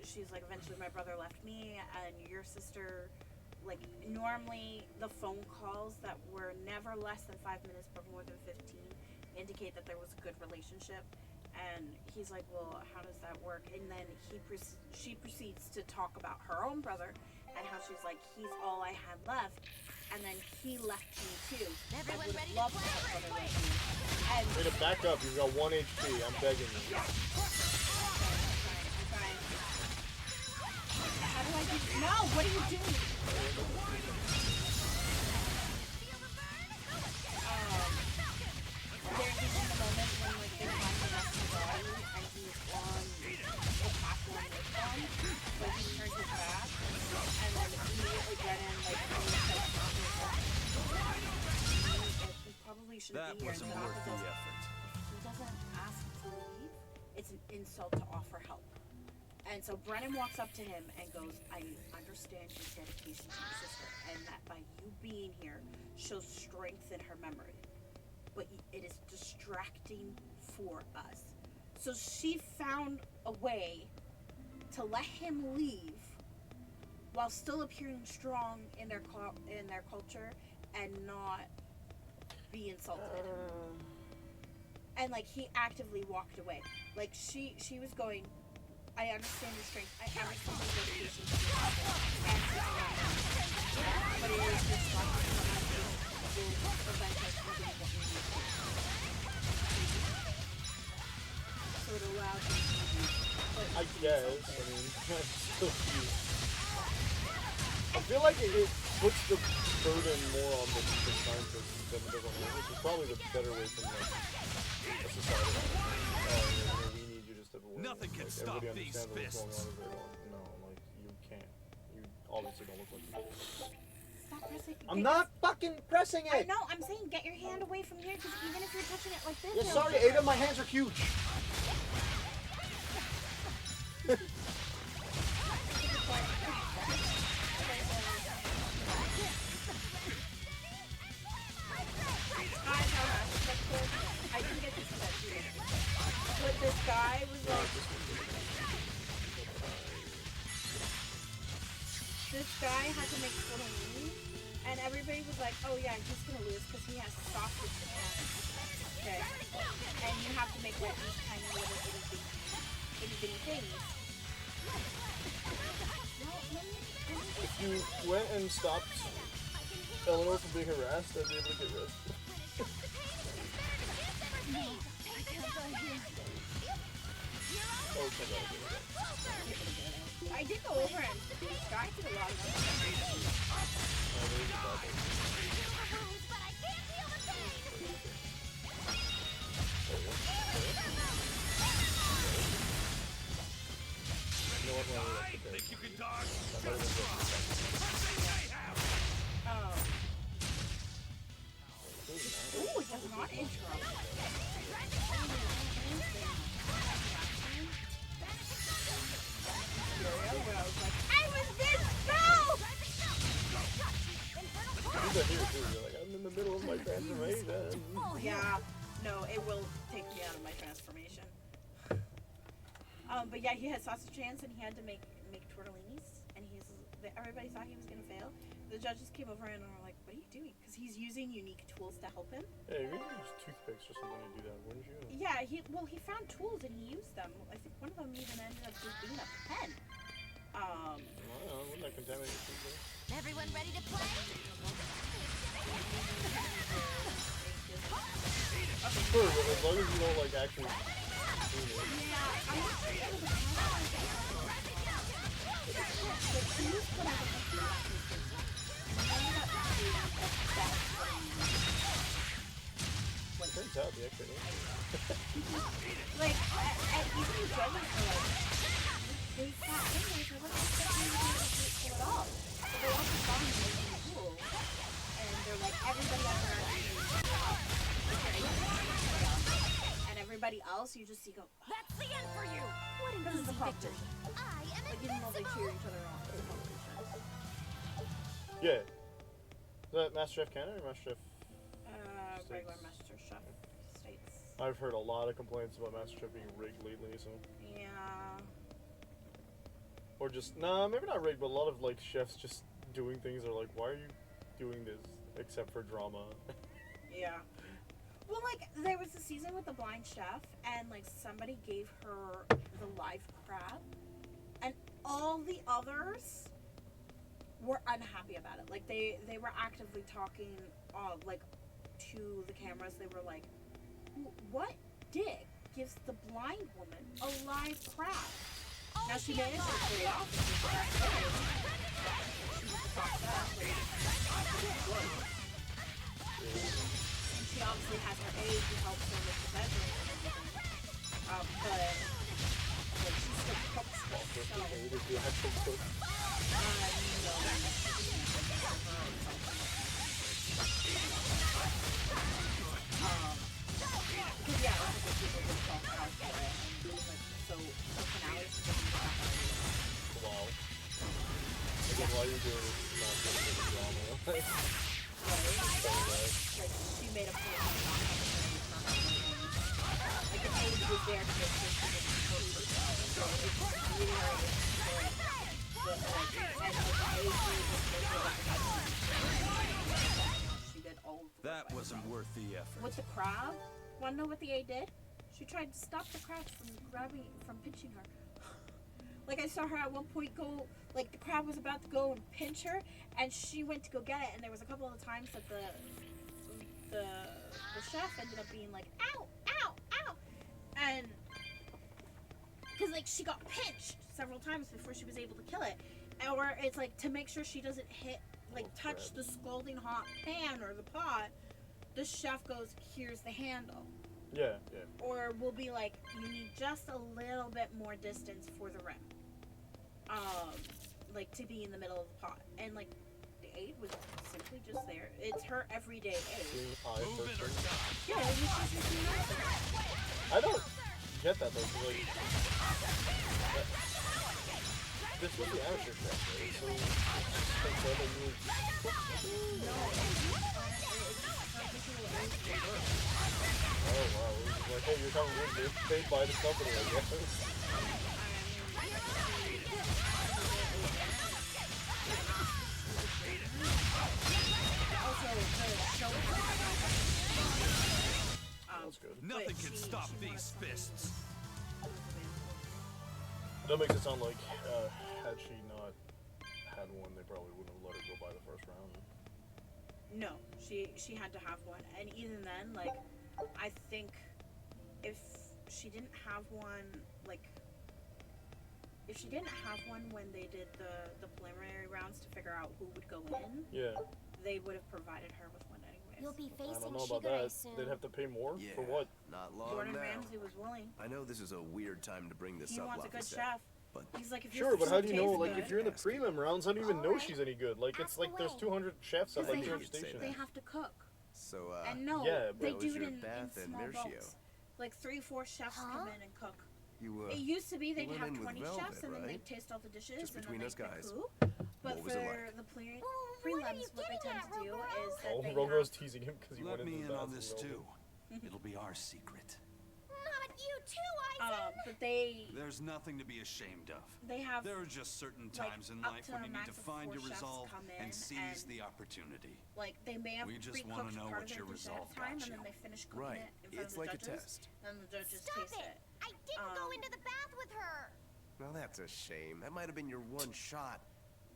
she's eventually my brother left me and your sister. Normally the phone calls that were never less than 5 minutes but more than 15 indicate that there was a good relationship. And he's like, well, how does that work? And then she proceeds to talk about her own brother and how she's like, he's all I had left. And then he left me too. Everyone I would ready to love to have brother like me. And Way to back up. You've got 1 HP. I'm begging you. yeah. I'm trying. How do I do? No, what are you doing? there's even the moment when like they find the rest of the body and he's on the platform with them, but he turns his back and then immediately Brennan like he probably shouldn't That be here. wasn't And worth Tanaka the goes, effort. if he doesn't ask to leave, it's an insult to offer help. And so Brennan walks up to him and goes, I understand your dedication to your sister, and that by you being here shows strength in her memory. But it is distracting for us. So she found a way to let him leave while still appearing strong in their culture and not be insulted. And like he actively walked away. Like she was going, I understand your strength. I understand your dedication to your sister and to your family. But it is distracting for us to prevent us from doing what we need to. So it allows us to do. But I guess. I mean, it's still cute. I feel like it puts the burden more on the scientists than it does on me, which is probably the better way from like a society. We need you to step away. Nothing can like, stop everybody these understands what's fists. going on. They're going, no, like you can't. You obviously don't look like you. stop pressing. I'm not fucking pressing I it. know. I'm saying get your hand away from here because even if you're touching it like this. Yeah, it'll sorry, trigger. Ada. My hands are huge. I can get this one too. But this guy was like, this guy had to make tortellini, and everybody was like, oh yeah, he's gonna lose because he has sausage hands. Okay, and you have to make like these tiny little itty bitty things. If you went and stopped Eleanor from being harassed, I'd be able to get rid. Oh, come on. I did go over and this guy did a lot of work. You know what? No, Think you can dodge? Oh. Ooh, it does not interrupt. I was this slow! These are here too. You're like, I'm in the middle of my transformation. Yeah, no, it will take me out of my transformation. But yeah, he had sausage hands and he had to make tortellinis, and everybody thought he was gonna fail. The judges came over and were like, "What are you doing?" Because he's using unique tools to help him. Hey, you could use toothpicks or something to do that, wouldn't you? Yeah, he found tools and he used them. I think one of them even ended up just being a pen. Well, wouldn't that contaminate your toothpicks? Everyone ready to play? Sure, but as long as you don't like actually clean it. Yeah, I'm not sure if it was Turns out the extra like, and even the judges were like, they sat in there for what the fuck are you doing to it all? But they also saw him making the rules, and they're like, everybody else around you, and everybody else, you just see go, That's the end for you! What an this is easy the victory! competition. I am Like, even though they cheer invincible! each other on, it's a competition. Yeah. Is that Master Chef Canada or Master Chef? Regular Master Chef States. I've heard a lot of complaints about Master Chef being rigged lately, so. Yeah. Or just, nah, maybe not rigged, but a lot of, like, chefs just doing things are like, why are you doing this except for drama? Yeah. Well, like, there was a season with the blind chef, and, like, somebody gave her the live crab, and all the others were unhappy about it. Like, they were actively talking, like, to the cameras. They were like, what dick gives the blind woman a live crab? Now, she managed to pull it off, and she was like, she was the top chef, like, she she obviously has her aide who helps her with the bedroom and everything. But like she still cooks Well, herself. first aid is the actual cook. Because yeah, I think people just talk out for it, and like so for finale she doesn't get back on Wow. Again, why you're doing this is not good for the drama. Like she made a point of not having her aid permanently. Like the aid was there to make sure she didn't hurt herself. So it's really hard to destroy. But like, and like the aid really just made her like she did all of the work That by wasn't herself. worth the effort. With the crab, wanna know what the aide did? She tried to stop the crab from pinching her. Like I saw her at one point go, like the crab was about to go and pinch her, and she went to go get it, and there was a couple of times that the chef ended up being like, ow, ow, ow, and because like she got pinched several times before she was able to kill it, or it's like to make sure she doesn't hit, like touch the scalding hot pan or the pot. The chef goes, here's the handle. Yeah, yeah. Or we'll be like, you need just a little bit more distance for the rim. Like to be in the middle of the pot. And like, the aid was simply just there. It's her everyday aid. Green eye Move it or person. die. Yeah, it was just a green eye. I don't get that though, 'cause, like, this was the amateur chef, right? So, it's like that they need. Oh wow, it was like, hey, you're coming with me, paid by the company, I guess. Also, the show That's good. Nothing But can she stop wanted these something- fists. That makes it sound like, had she not had one, they probably wouldn't have let her go by the first round. No, she had to have one, and even then, like, I think if she didn't have one, like, if she didn't have one when they did the preliminary rounds to figure out who would go in, Yeah. they would have provided her with one You'll anyways. be I facing don't know about Shigure that. soon. They'd have to pay more? Yeah, For what? not long Gordon now. Ramsay was willing. I know this is a weird time to bring this He up, wants a good Lafayette, chef. but He's like, if Sure, your but how do you food know, tastes like, good, if you're in the prelim rounds, how do you even know Alright. she's any good? Like, it's Ask like there's away. 200 chefs at Because like they different have to say stations. they have to cook. so And no, yeah, but they how do was it your in bath in small Mercio? bulks. Like 3-4 chefs Huh? come in and cook. you It used to be they'd went have in with 20 Velvet, chefs and then right? they'd taste all the dishes Just and between then us they'd pick guys. who. But What was for it like? the What are you prelims, what they getting tend at, to do Rogoro? is that Oh, they Rogoro's have, teasing him because he Let went me into in the on bathroom this with too. Velvet. It'll be our secret. Not you too, Aizen! but they There's nothing to be ashamed of. have There are just certain like, times in up life to when a you need max to of find 4 your chefs resolve come in and seize and, the opportunity. like they may have We just pre-cooked wanna know part what of your their dish ahead resolve of time, got and then you. they finish cooking Right. it in front It's of the like a judges. test. And the judges Stop taste it! it. I didn't go Um, into the bath with her! Well, that's a shame. That might have been your one shot.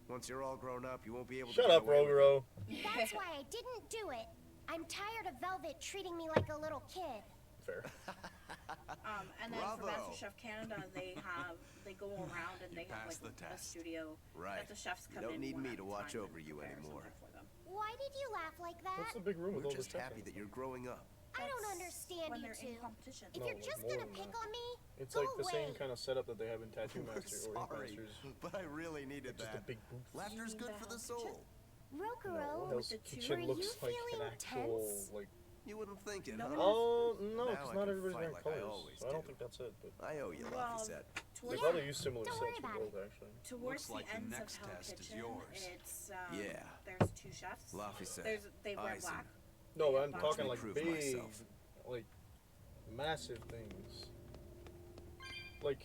Once you're all grown up, you won't be able to Shut get up, away with it. Rogoro. That's why I didn't do it. I'm tired of Velvet treating me like a little kid. Fair. And then for Bravo. MasterChef Canada, they go around and they have passed like the a test. studio Right. that the chefs You come don't in need one me at to a watch time over and you prepare anymore. something for them. Why did you laugh like that? What's the big room with all We're the just happy chefs? that you're growing up. I don't That's understand when you they're two. in competition. If No, you're like just more gonna than pick that. on me, It's go like the same away. kind of setup that they have in Tattoo We're Master or Ink sorry, Masters. but I really needed Just a that. big booth. Laughter's You good mean for the the soul. Rokuro, Hell's the two- Kitchen Were looks you like an feeling actual, tense? like... You wouldn't think it, No, huh? Oh, no, Now because I not can everybody's fight wearing like I colors. always So I don't do. think that's it, but... I owe you, Well, Lafayette. They towards, probably use similar Don't sets worry for about both, actually. towards Looks the like the ends next of Hell test is Kitchen, yours. it's Yeah. there's 2 chefs. Lafayette. They wear Aizen. black. No, They I'm have talking boxers. like Prove big, myself. like massive things. Like,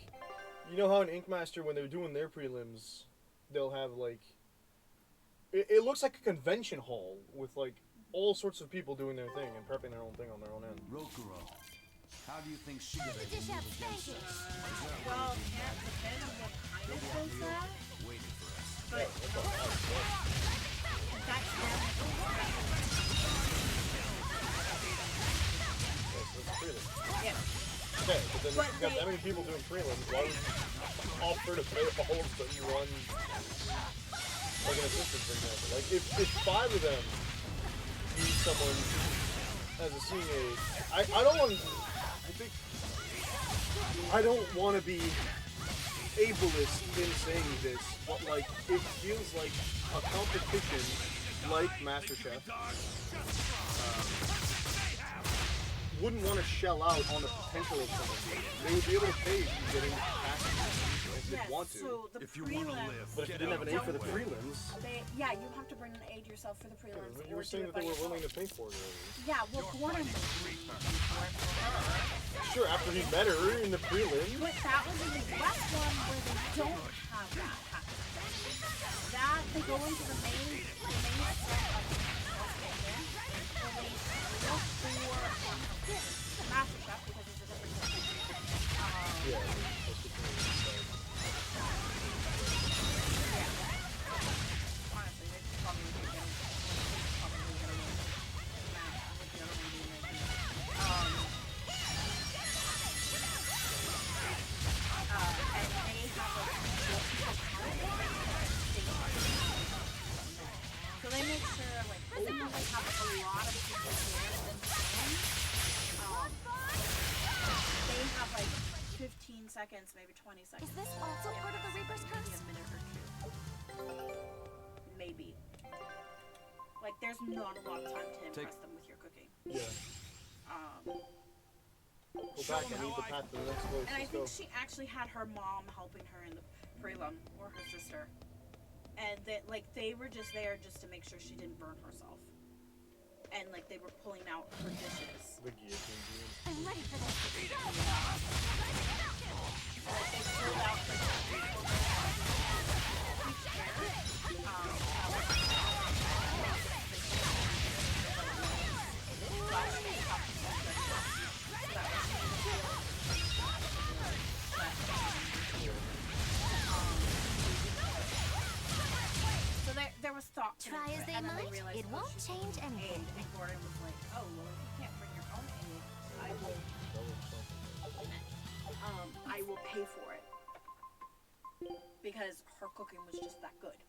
you know how in Ink Master when they're doing their prelims, they'll have like, it looks like a convention hall with like all sorts of people doing their thing and prepping their own thing on their own end. Rokuro, how do you think she How's will the dish move up against spanking? us? Well, can't depend on what kind of does that, Waiting for us. but that's It's prelim. yeah. Okay, but then But if you've got they- that many people doing prelims, why would you offer to pay all of them to run like an assistant, for example? Like, if 5 of them need someone, as a CA, I don't want. I think I don't want to be ableist in saying this, but like it feels like a competition like MasterChef wouldn't want to shell out on the potential of someone. They would be able to pay for getting past if they want to. So the If you want to prelims, live, But if you didn't have an A for the prelims, you have to bring an aid yourself for the prelims. you were saying that they were willing to pay for it already. Yeah, well, Gordon. Sure, after he met her in the prelims. But that was in the West one where they don't have that happen. That they go into the main set of the and they look for MasterChef because it's a different system. Yeah. Honestly, they probably would get away with that with the other one being there too. And they have so they make sure like even though they have a lot of people here in the room, they have like 15 seconds, maybe 20 seconds. Is this also part of the Reaper's Maybe curse? a minute or two. Maybe. Like there's not a lot of time to impress them with your cooking. Yeah. Go back, I need the path to the next place. And I Let's go. think she actually had her mom helping her in the prelim, or her sister. And that, like, they were just there just to make sure she didn't burn herself. And, like, they were pulling out her dishes. The guillotine dude. I'm ready for this. Like, they pulled out her there was thought. Try as they might, it won't change anything. And Gordon was like, "Oh, well, if you can't bring your own aid, I will pay for it because her cooking was just that good."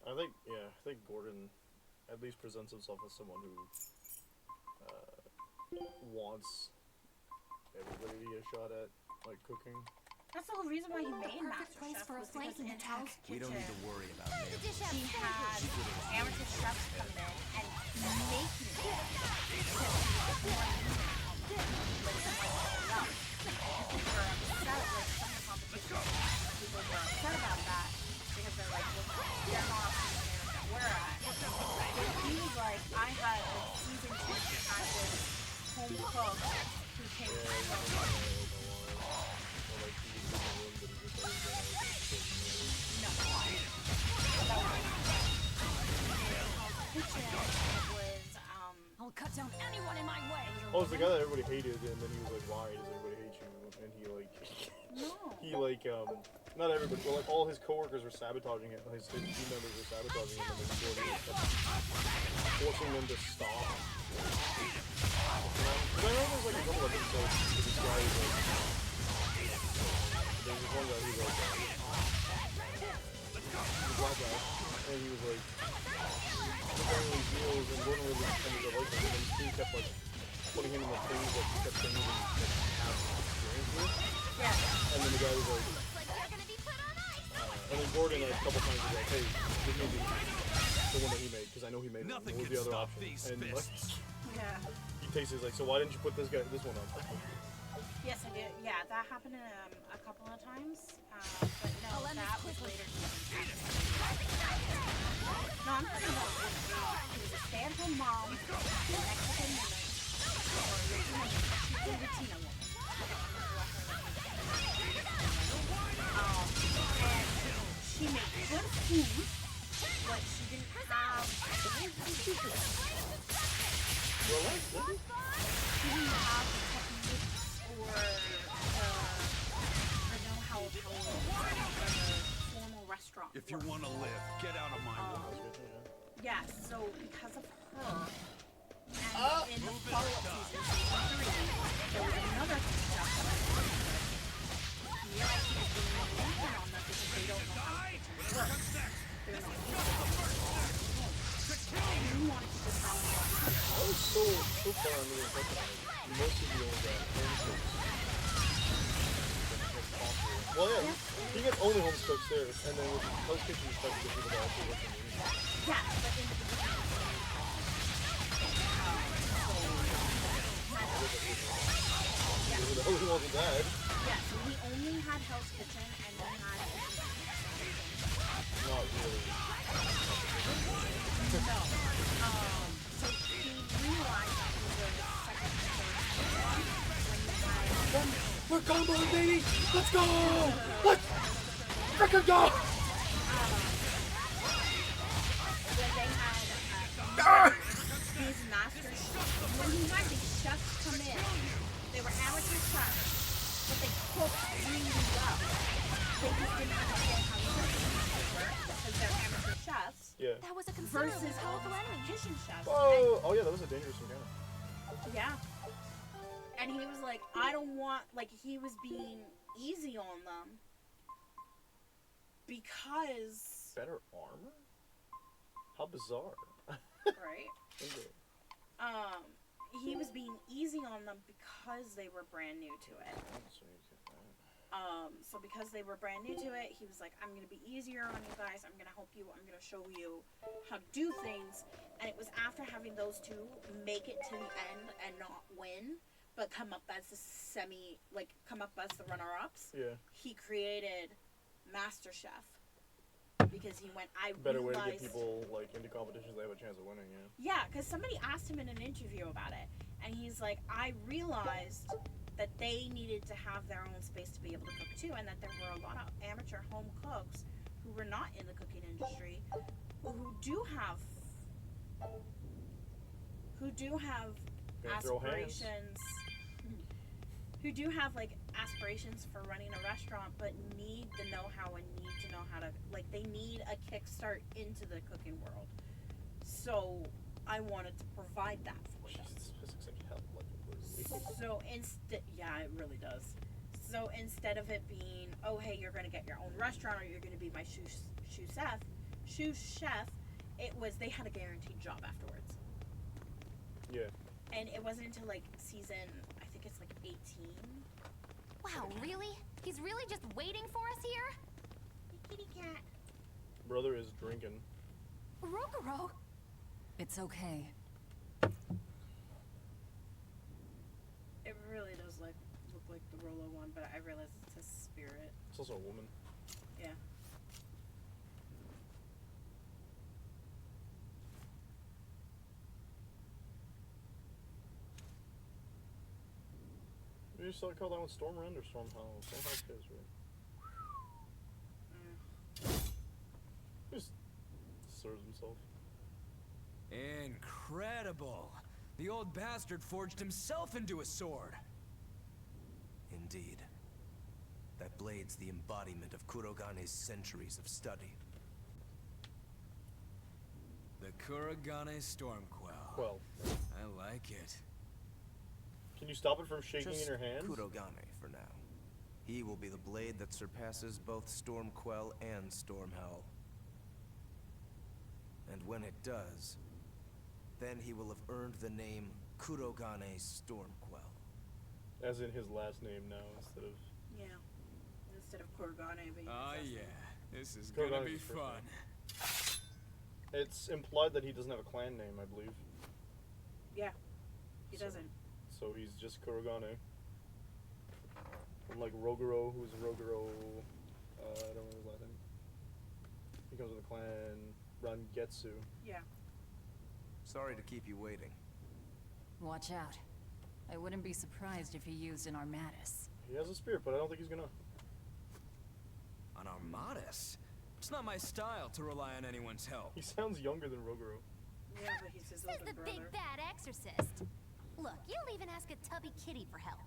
I think Gordon at least presents himself as someone who wants everybody to get a shot at like cooking. That's the whole reason why he made perfect place MasterChef for a was because flanking attack. in-house We don't need kitchen, to worry about names. he had amateur chefs come in and make me People were upset about that because they're like, well, they're not up to the standard that we're at. But he was like, I had like season 2 practice home cook who came from I'll cut down anyone in my way. Oh, it's the guy that everybody hated, and then he was like, "Why does everybody hate you?" And he like, not everybody, but like all his coworkers were sabotaging him. His team members were sabotaging him, and then Jordan was forcing them to stop. Because I know there's like a couple of episodes where this guy was like, there's this one guy who's like, the black guy, and he was like, preparing these meals, and Gordon really tended to like him, and then he kept like putting him in the things that he kept saying he didn't have experience with. And then the guy was like, and then Gordon like, a couple times was like, hey, this may be the one that he made, because I know he made Nothing one. What was can the other stop option? these And like, fists. he takes his like, so why didn't you put this one up? Yes, I did. Yeah, that happened a couple of times. But no, that was later. No, I'm talking about he was a stay-at-home mom, Mexican woman, or Latina woman. And she made good food, but she didn't have she didn't have the techniques or the know-how of how to run a formal restaurant. If you want to live, get out of my way. Yeah, so because of her, and in the follow-up season, season 3, there was another chef that I worked with. He realized he was doing a LinkedIn on them because they don't know how the kitchen works. They're not used to it. He wanted to just have I was so kind of under the impression of it. Most of you only got home cooks. Well, yeah, he gets only home cooks there, and then with Hell's Kitchen, you start to get people that actually work in the evening. Yeah, but in the beginning. The only one with that. Yeah, so he only had Hell's Kitchen and he had Not really. no. So he realized that he was second and third one when he had We're comboing, baby! Let's go! Let's frickin' go! when they had his master when he had the chefs come in, they were amateur chefs, but they cooked really well. They just didn't understand how to work because they're amateur chefs. Yeah. That was a considerably Versus powerful enemy. kitchen chefs. Oh yeah, that was a dangerous encounter. Yeah. And he was like, I don't want, like, he was being easy on them because, Better armor? How bizarre. right? Okay. He was being easy on them because they were brand new to it. So because they were brand new to it, he was like, I'm going to be easier on you guys. I'm going to help you. I'm going to show you how to do things. And it was after having those two make it to the end and not win, but come up as the come up as the runner-ups. Yeah. He created Master Chef because he went, Better way to get people like into competitions, they have a chance of winning, yeah. Yeah, because somebody asked him in an interview about it, and he's like, I realized that they needed to have their own space to be able to cook too, and that there were a lot of amateur home cooks who were not in the cooking industry, who do have Gonna throw hands. aspirations, who do have like aspirations for running a restaurant, but need the know-how and need to know how to, like, they need a kickstart into the cooking world. So I wanted to provide that for them. Physics like hell, like literally. So yeah, it really does. So instead of it being, oh hey, you're gonna get your own restaurant or you're gonna be my sous chef, it was they had a guaranteed job afterwards. Yeah. And it wasn't until like season, I think it's like 18. Wow, really? He's really just waiting for us here? The kitty cat. Brother is drinking. Rogoro? It's okay. It really does look like the Rolo one, but I realize it's a spirit. It's also a woman. Yeah. You just call that one Stormwind or Stormhowl? Stormhowl kids, right? He just serves himself. Incredible! The old bastard forged himself into a sword! Indeed. That blade's the embodiment of Kurogane's centuries of study. The Kurogane Stormquell. Well, I like it. can you stop it from shaking Just in your hands? Kurogane for now. He will be the blade that surpasses both Stormquell and Stormhowl. And when it does, then he will have earned the name Kurogane Stormquell. As in his last name now, instead of... Yeah. Instead of Kurogane being Oh his last yeah, name. this is Kurogane's gonna be his first fun. It's implied that he doesn't have a clan name, I believe. Yeah. He So- doesn't. So he's just Kurogane. Unlike Rogoro, who's Rogoro... I don't know his last name. He comes with a clan, Rangetsu. Yeah. Sorry to keep you waiting. Watch out. I wouldn't be surprised if he used an Armatus. He has a spirit, but I don't think he's gonna. An Armatus? It's not my style to rely on anyone's help. He sounds younger than Rogoro. Yeah, but he's his This is older the brother. big bad exorcist. Look, you'll even ask a tubby kitty for help.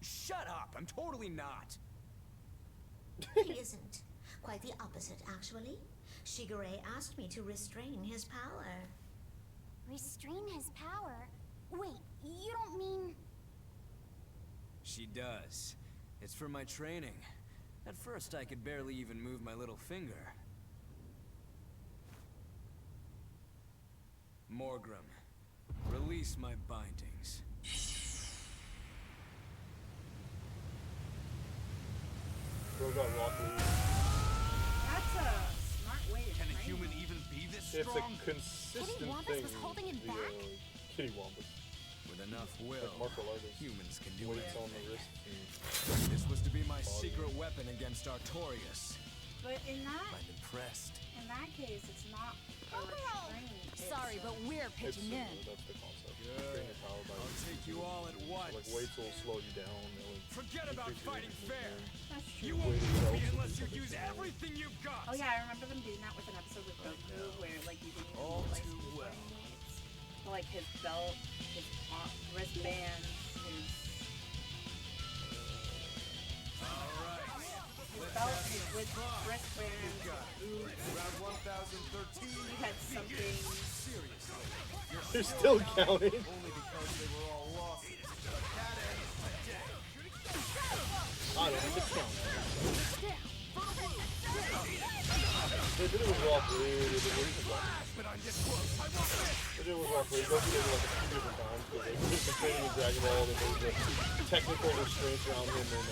Shut up! I'm totally not! He isn't. Quite the opposite, actually. Shigure asked me to restrain his power. Restrain his power? Wait, you don't mean... She does. It's for my training. At first, I could barely even move my little finger. Morgrim, release my bindings. Bro got Rock Lee. That's a smart way to Can a train human them. even be this It's a strong? consistent Kitty Wampus thing. was holding him the, back? Kitty Wampus. With enough will, Like martial artists. humans can do Weights it. on the wrist. This was to be my secret weapon against Artorias. But in I'm impressed. that case, it's not a restraint. It's Sorry, but we're It's pitching similar, in. that's the concept. Good. Train your power by I'll take you all at once. like weights will slow you down. They'll Forget about increase your fighting energy fair. movement. That's You true. won't Weight beat me itself unless you will be use something everything you've got. Oh yeah, I remember them doing that with an episode with Goku where like you didn't All realize too he was well. wearing weights. So, like his belt, his wristbands, his belt, his wristbands, boots. Round 1013. He had something. You're still counting. Only because they were all losses. I don't think it's counting. They did it with Rock Lee. They did it with Rock Lee. Goku did it like a few different times. But they did the training in Dragon Ball. Then there was the technical restraints around him in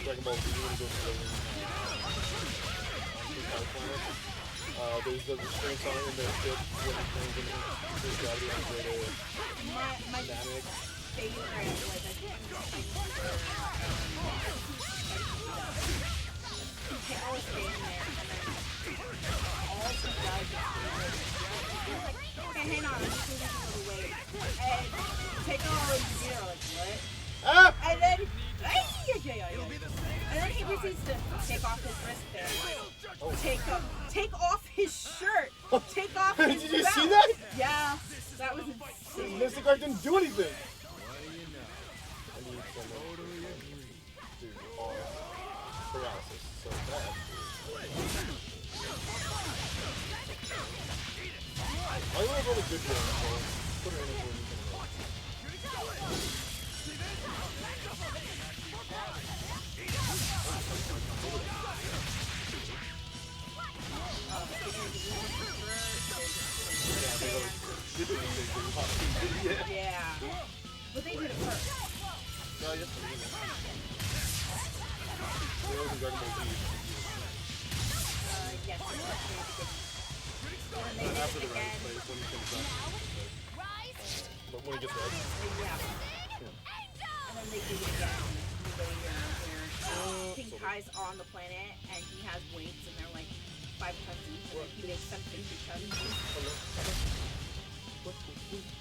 Dragon Ball Z when he goes to the ring. There's the restraints on it in their ship when he turns into his gravity on Great My Dynamic. favorite, like I think I was standing there and then all she does is like, okay, hang on, I'm just moving a little way. And take all of zero, like what? Ah! And then and then he proceeds to take off his wristband. Take off his shirt. Take off his Did you belt. see that? Yeah. That was insane. Mystic Art didn't do anything. What do you know? I need some Totally agree. dude, paralysis. So that. I love all the good games, so put her in as well. Yeah. But they did it first. No, yes, they did it. They always in Dragon Ball Z. Yes. And Not they after did the it race, again. but it's when he comes back. But when he gets ready. Yeah. And then they do it again. Where King Kai's on the planet and he has weights and they're like 5 tons each and then he makes them 50 tons.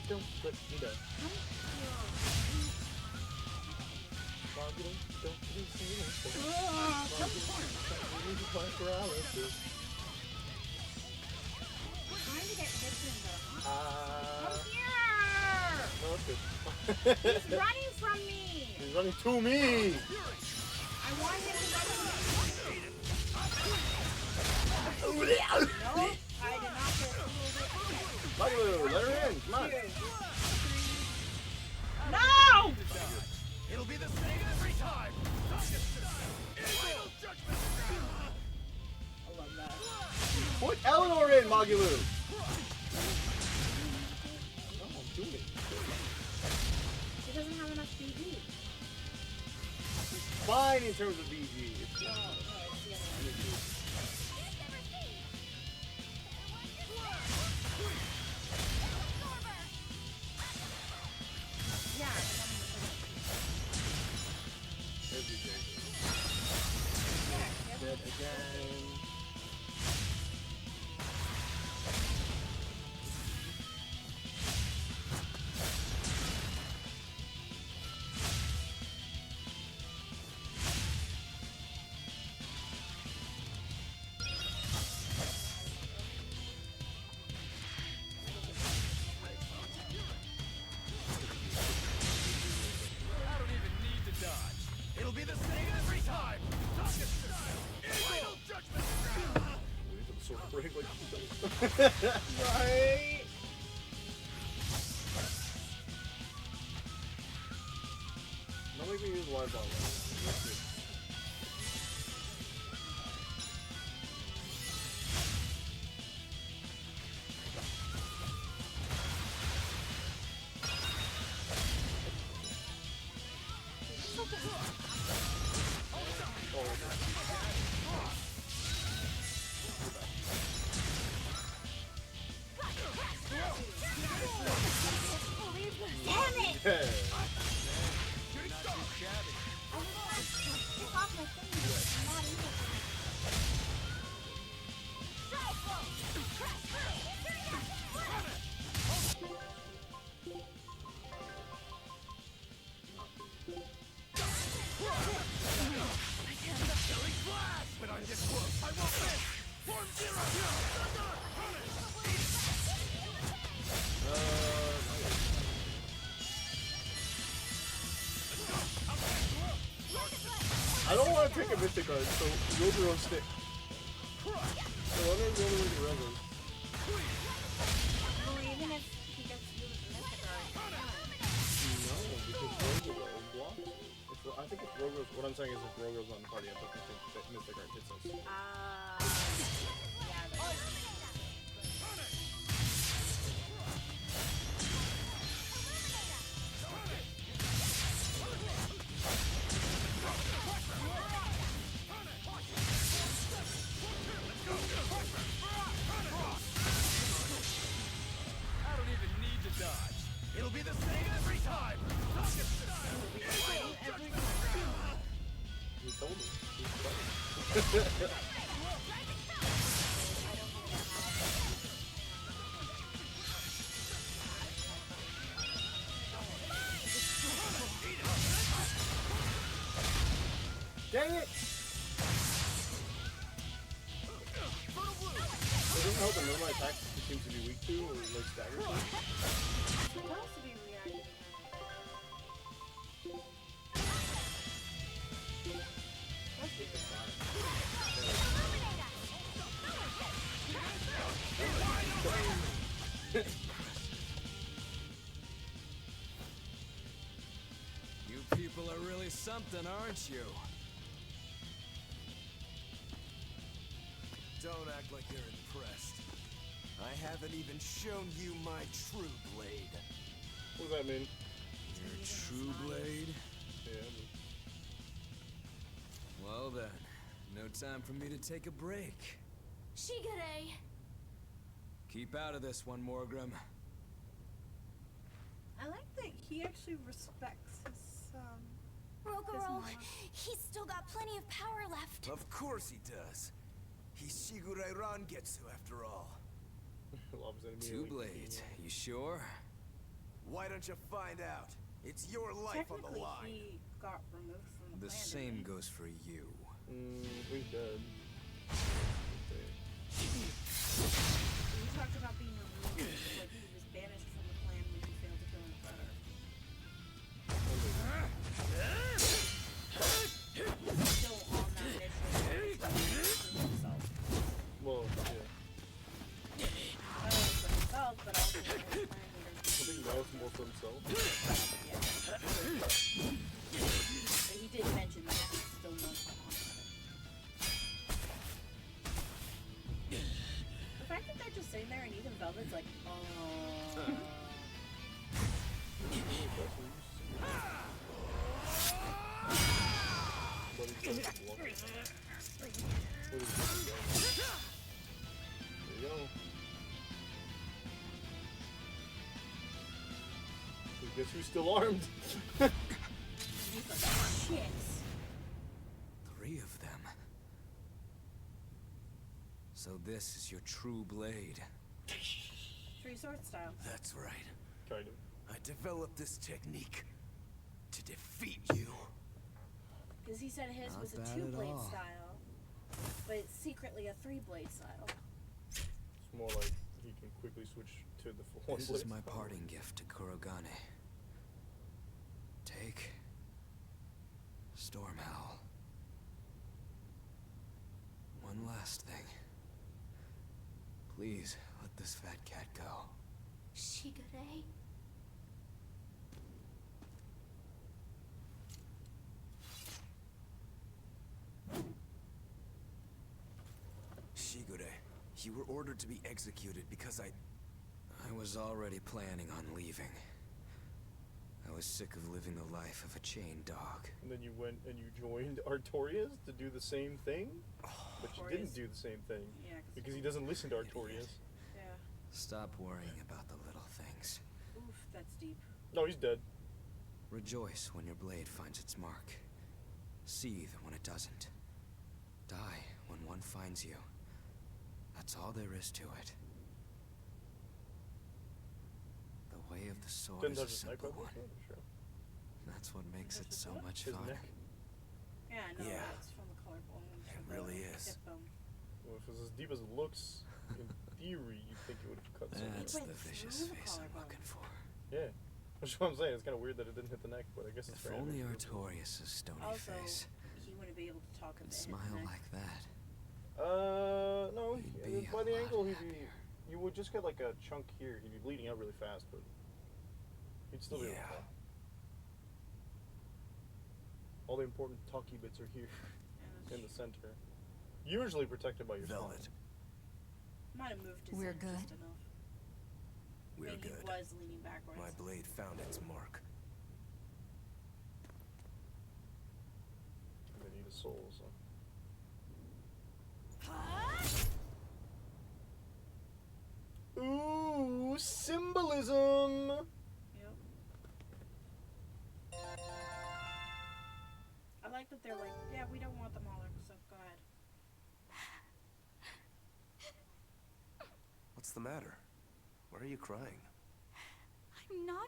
Don't let me down. Trying to get hits in the Come here! No, it's good. He's running from me! He's running to me! I want him to run from me! No, I did not get Mario, let her in, come on. No! It'll be the same every time. I love that. Put Eleanor in, Magulu! No, I'm doing it. She doesn't have enough BB. Fine in terms of BG. It's No, it's the other one. Yeah. Dead again. I don't even need to dodge. It'll be the same every time. Final judgment. Wait for the sword to break like Right? Not like we use live ball. That's good. Damn it! Yeah. Pick off my fingers. I'm not even. I don't want to take a Mystic Guard, so Roguro stick. So I wonder if the only way to run is. Well, even if he gets you with the Mystic Guard. No, because Roguro blocks. I think if Roguro's, what I'm saying is if Roguro's on the party, I think Mystic Guard hits us. Yeah, I don't even need to dodge. It'll be the same every time. He told me. Dang it! Doesn't help that none of my attacks seem to be weak to, or like staggered. it's supposed to be reactive. You people are really something, aren't you? Don't act like you're impressed. I haven't even shown you my true blade. What does that mean? Your true blade? Yeah. Well then, no time for me to take a break. Shigure! Keep out of this one, Morgrim. I like that he actually respects his, Rogoro, he's still got plenty of power left. Of course he does. He's Shigure Rangetsu after all. Two blades, you sure? Why don't you find out? It's your life on the technically line. he got removed from the The planet. same goes for you. He's dead. We talked about being removed, like he was banished from the clan when he failed to kill his brother. Still on that mission to prove himself. Well, yeah. Not only for himself, but also for his clan leaders. I think that was more for himself. But he did mention that he still wants to honor it. The fact that they're just sitting there and Ethan Velvet's like, There you go. Guess who's still armed? he's like, shit. 3 of them. So this is your true blade. Three sword style. That's right. Kind of. I developed this technique to defeat you. Because he said his Not was a bad at 2-blade all. style, but it's secretly a 3-blade style. It's more like he can quickly switch to the full This is my parting gift to Kurogane. Take Stormhowl. One last thing. Please let this fat cat go. Shigure? Shigure, you were ordered to be executed because I was already planning on leaving. I was sick of living the life of a chained dog. And then you went and you joined Artorias to do the same thing? But you didn't do the same thing. Yeah, because he doesn't listen to Artorias. Yeah. Stop worrying about the little things. Oof, that's deep. No, he's dead. Rejoice when your blade finds its mark. Seethe when it doesn't. Die when one finds you. That's all there is to it. The way of the sword Didn't is a touch his neck, simple but one. sure. That's what makes it so much His fun. neck? Yeah, no, Yeah. it's from the collarbone. It really is. Hip bone. Well, if it was as deep as it looks, in theory, you'd think it would have cut something. That's the vicious face I'm looking for. Yeah. That's what I'm saying. It's kind of weird that it didn't hit the neck, but I guess it's If for only anime. Artorias' stony Also, face he wouldn't be able to talk could if it hit smile the neck. like that. No. He'd be By a the lot ankle, you happier. would just get like a chunk here. He'd be bleeding out really fast, but he'd still be able to Yeah. talk. All the important talky bits are here in the center. Usually protected by your Velvet. spine. Might have moved his We're head good. just enough. We're I mean, good. He was leaning backwards. My blade found its mark. And they need a soul, so. Ooh, symbolism! Yep. I like that they're like, yeah, we don't want the Moloch, so go ahead. What's the matter? Why are you crying? I'm not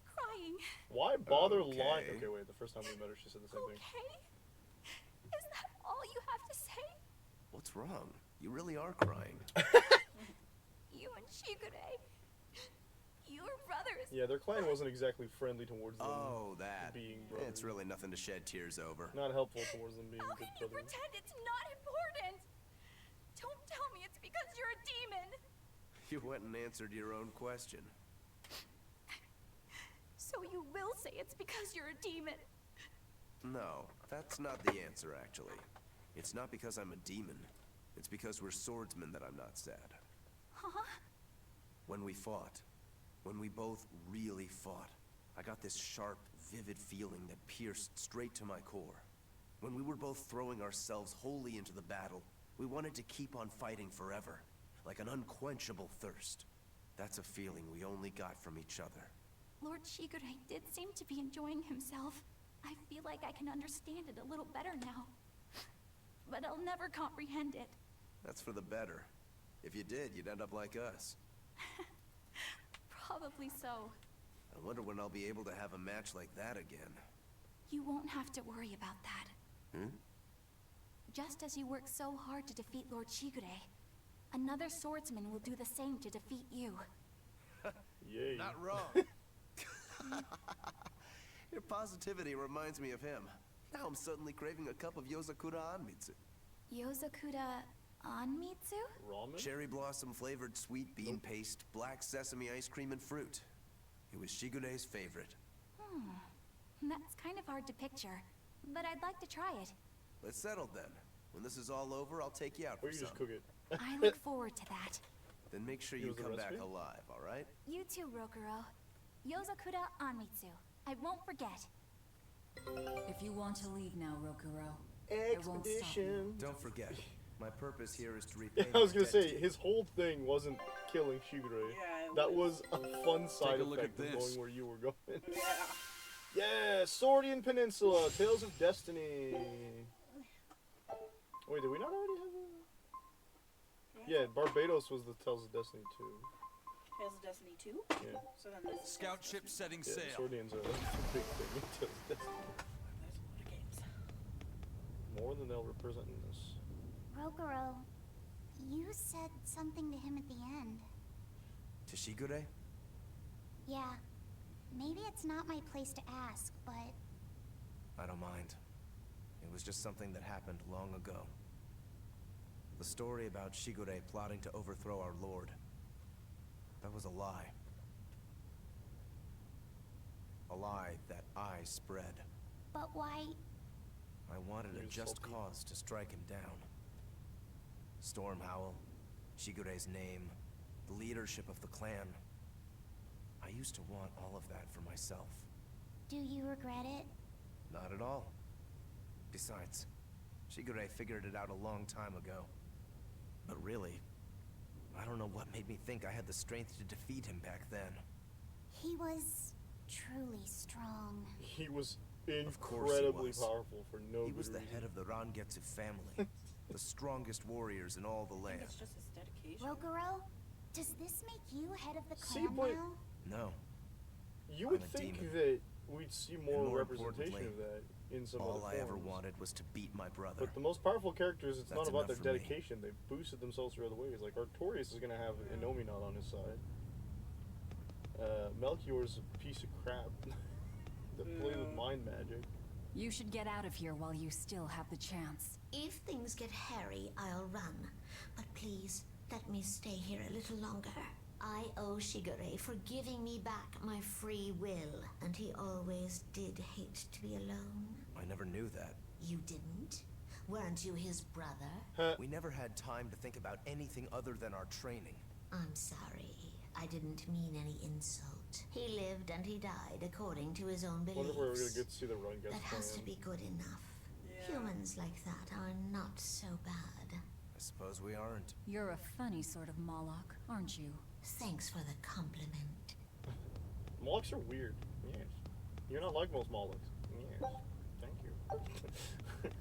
crying. Why bother Okay. lying? Okay, wait, the first time we met her, she said the same thing. Okay? Is that all you have to say? What's wrong? You really are crying. You and Shigure. Your brothers. Yeah, their clan wasn't exactly friendly towards them Oh, that. being brothers. It's really nothing to shed tears over. Not helpful towards them being How good can you brothers. pretend it's not important? Don't tell me it's because you're a demon. You went and answered your own question. So you will say it's because you're a demon. No, that's not the answer, actually. It's not because I'm a demon. It's because we're swordsmen that I'm not sad. Huh? When we fought, when we both really fought, I got this sharp, vivid feeling that pierced straight to my core. When we were both throwing ourselves wholly into the battle, we wanted to keep on fighting forever, like an unquenchable thirst. That's a feeling we only got from each other. Lord Shigure did seem to be enjoying himself. I feel like I can understand it a little better now. But I'll never comprehend it. That's for the better. If you did, you'd end up like us. Probably so. I wonder when I'll be able to have a match like that again. You won't have to worry about that. Hmm? Just as you worked so hard to defeat Lord Shigure, another swordsman will do the same to defeat you. Yay. Not wrong. Your positivity reminds me of him. Now I'm suddenly craving a cup of Yozakura Anmitsu. Yozakura Anmitsu? Ramen? Cherry blossom flavored sweet bean paste, black sesame ice cream, and fruit. It was Shigure's favorite. That's kind of hard to picture, but I'd like to try it. Let's settle then. When this is all over, I'll take you out Or for you some. just cook it. I look forward to that. Then make sure you Here's the come back recipe? alive, all right? You too, Rokuro. Yozakura Anmitsu. I won't forget. If you want to leave now, Rokuro, I won't stop you. Expedition. Don't forget, my purpose here is to repay I was my gonna debt say, to you. his whole thing wasn't killing Shigure. Yeah, it That was a fun side a look effect at of this. going where you were going. Yeah. Yeah, Swordian Peninsula, Tales of Destiny. Wait, did we not already have a... Yeah, Barbados was the Tales of Destiny 2. Tales of Destiny 2? Yeah. So then this is Scout ship setting Yeah, sail. Swordians are a big thing in Tales of Destiny. There's a lot of games. More than they'll represent in this. Rokuro, you said something to him at the end. To Shigure? Yeah. Maybe it's not my place to ask, but I don't mind. It was just something that happened long ago. The story about Shigure plotting to overthrow our lord. That was a lie. A lie that I spread. but why? I wanted a You're just salty. cause to strike him down. Storm Howl, Shigure's name, the leadership of the clan. I used to want all of that for myself. Do you regret it? Not at all. Besides, Shigure figured it out a long time ago. But really, I don't know what made me think I had the strength to defeat him back then. He was truly strong. He was Of course he incredibly was. powerful for no He good was the reason. head of the Rangetsu family. The strongest warriors in all the I think land. it's just his dedication. Rokuro, does this make you head of the See, clan but- now? No, You I'm would a think demon. that we'd see more, more representation importantly, of that in some all other I ever forms. wanted was to beat my brother. But the most powerful characters, it's not That's about their enough for me. dedication. They've boosted themselves through other ways. Like, Artorias is going to have Innominat on his side. Melchior's a piece of crap that plays with mind magic. You should get out of here while you still have the chance. If things get hairy, I'll run. But please, let me stay here a little longer. I owe Shigure for giving me back my free will, and he always did hate to be alone. I never knew that. You didn't? Weren't you his brother? We never had time to think about anything other than our training. I'm sorry. I didn't mean any insult. He lived and he died according to his own I wonder if we're going to beliefs. get to see the run guys That has to plan. be good enough. Humans like that are not so bad. I suppose we aren't. You're a funny sort of Moloch, aren't you? Thanks for the compliment. Molochs are weird. Yes. You're not like most Molochs. Yes. Thank you.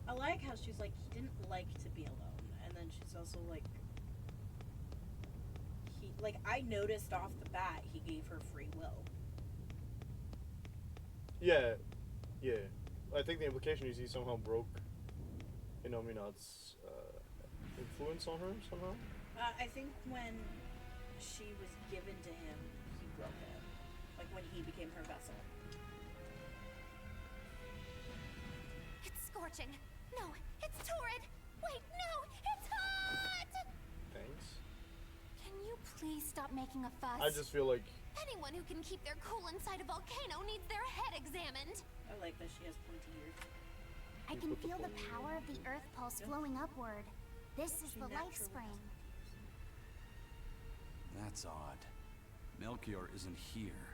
I like how she's like, he didn't like to be alone. And then she's also like, I noticed off the bat he gave her free will. Yeah. Yeah. I think the implication is he somehow broke Innominat's influence on her somehow. I think when she was given to him, he broke it. Like when he became her vessel. It's scorching. No, it's torrid. Wait, no, it's hot! Thanks. Can you please stop making a fuss? I just feel like Anyone who can keep their cool inside a volcano needs their head examined. I like that she has pointy ears. I can feel the power of the earth pulse flowing upward. This is She the life naturally spring. That's odd. Melchior isn't here.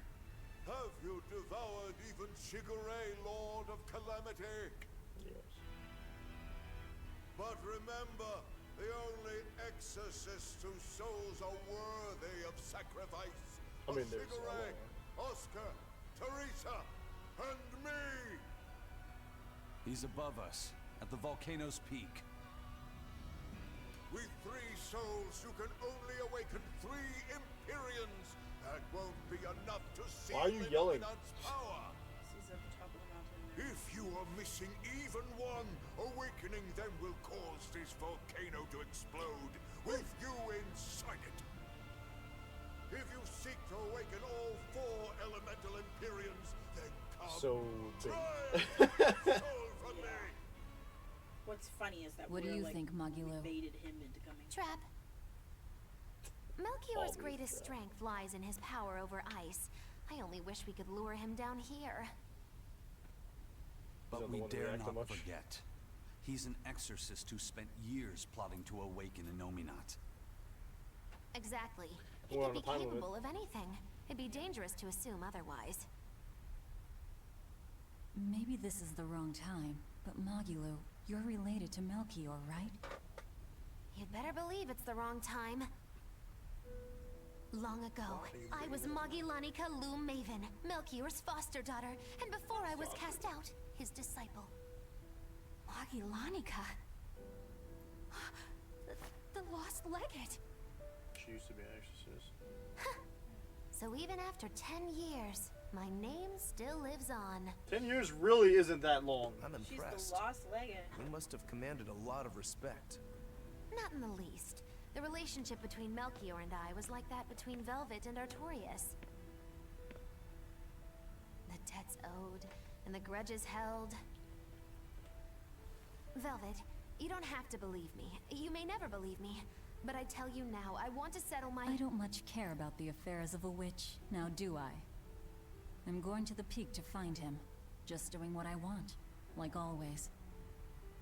Have you devoured even Shigure, Lord of Calamity? yes. But remember, the only exorcist whose souls are worthy of sacrifice I mean, are there's a Shigure, lot. Oscar, Teresa, and me! He's above us, at the volcano's peak. With 3 souls, you can only awaken 3 Empyreans. That won't be enough to seal Why are you yelling? Illuminat's power. He's at the top of the mountain. If you are missing even one, awakening them will cause this volcano to explode, with you inside it. If you seek to awaken all 4 elemental Empyreans, then come So try big. and take your soul from me. What's funny is that What do we're you like, think, Magilo? we baited him into coming. Trap. Melchior's Always greatest trap. strength lies in his power over ice. I only wish we could lure him down here. that But the we one that dare reacted not much? forget. He's an exorcist who spent years plotting to awaken Innominat. Exactly. He We're could on be a time limit. capable of anything. It'd be dangerous to assume otherwise. Maybe this is the wrong time, but Magilo, you're related to Melchior, right? You'd better believe it's the wrong time. Long ago, I was Magilanica Loom Maven, Melchior's foster daughter, and before I was cast out, his disciple. Magilanica? The lost legate. She used to be an exorcist. So even after 10 years, my name still lives on. 10 years really isn't that long. I'm She's impressed. the lost legate. We must have commanded a lot of respect. Not in the least. The relationship between Melchior and I was like that between Velvet and Artorias. The debts owed, and the grudges held. Velvet, you don't have to believe me. You may never believe me. But I tell you now, I want to settle my— I don't much care about the affairs of a witch, now do I? I'm going to the peak to find him. Just doing what I want, like always.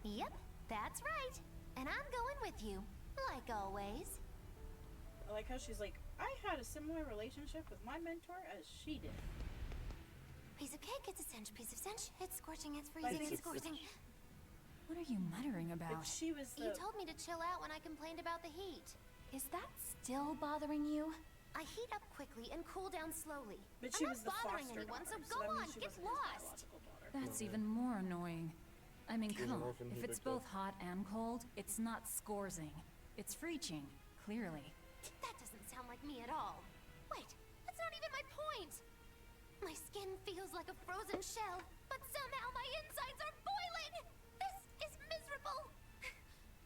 Yep, that's right. And I'm going with you, like always. I like how she's like, I had a similar relationship with my mentor as she did. Piece of cake, it's a cinch. Piece of cinch, it's scorching, it's freezing, it's scorching. What are you muttering about? She was You told me to chill out when I complained about the heat. Is that still bothering you? I heat up quickly and cool down slowly. But she I'm was not the bothering foster anyone, daughter, so go that on, means she get wasn't his lost. biological daughter. That's even more annoying. I mean, She's an come on. orphan If he it's picked up. both hot and cold, it's not scorzing. It's freeching, clearly. That doesn't sound like me at all. Wait, that's not even my point. My skin feels like a frozen shell, but somehow my insides are boiling. This is miserable.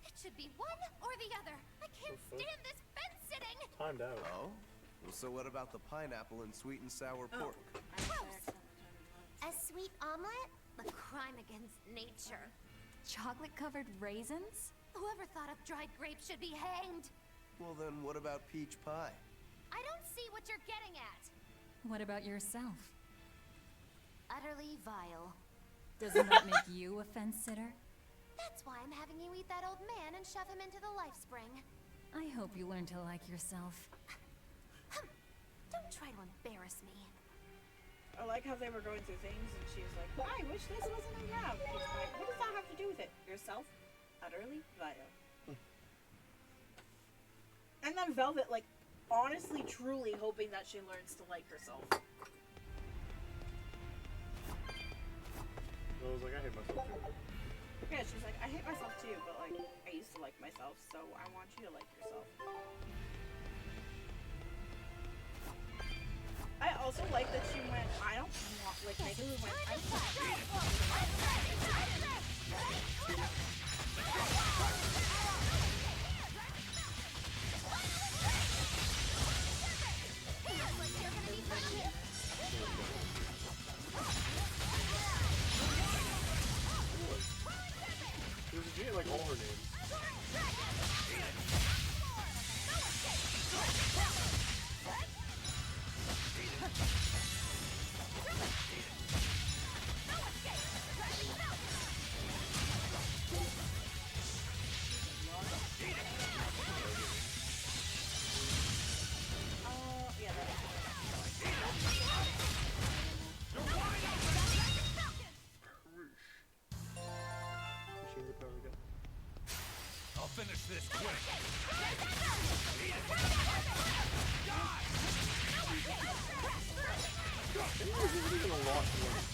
It should be one or the other. I can't stand this fence-sitting. Timed out. Oh? Well, so what about the pineapple and sweet and sour pork? Gross. A sweet omelet? A crime against nature. Chocolate-covered raisins? Whoever thought of dried grapes should be hanged. Well, then what about peach pie? I don't see what you're getting at. What about yourself? Utterly vile. Doesn't that make you a fence-sitter? That's why I'm having you eat that old man and shove him into the life spring. I hope you learn to like yourself. Don't try to embarrass me. I like how they were going through things and she was like, I wish this wasn't around. Peach pie. What does that have to do with it? Yourself? Utterly vile. And then Velvet, like, honestly, truly hoping that she learns to like herself. I was like, I hate myself too. Yeah, she's like, I hate myself too, but like, I used to like myself, so I want you to like yourself. I also like that she went, I don't want, like, Megan went, I She had like all her names. yeah, Machine gun power gun. I'll finish this quick. There's even a lot to it.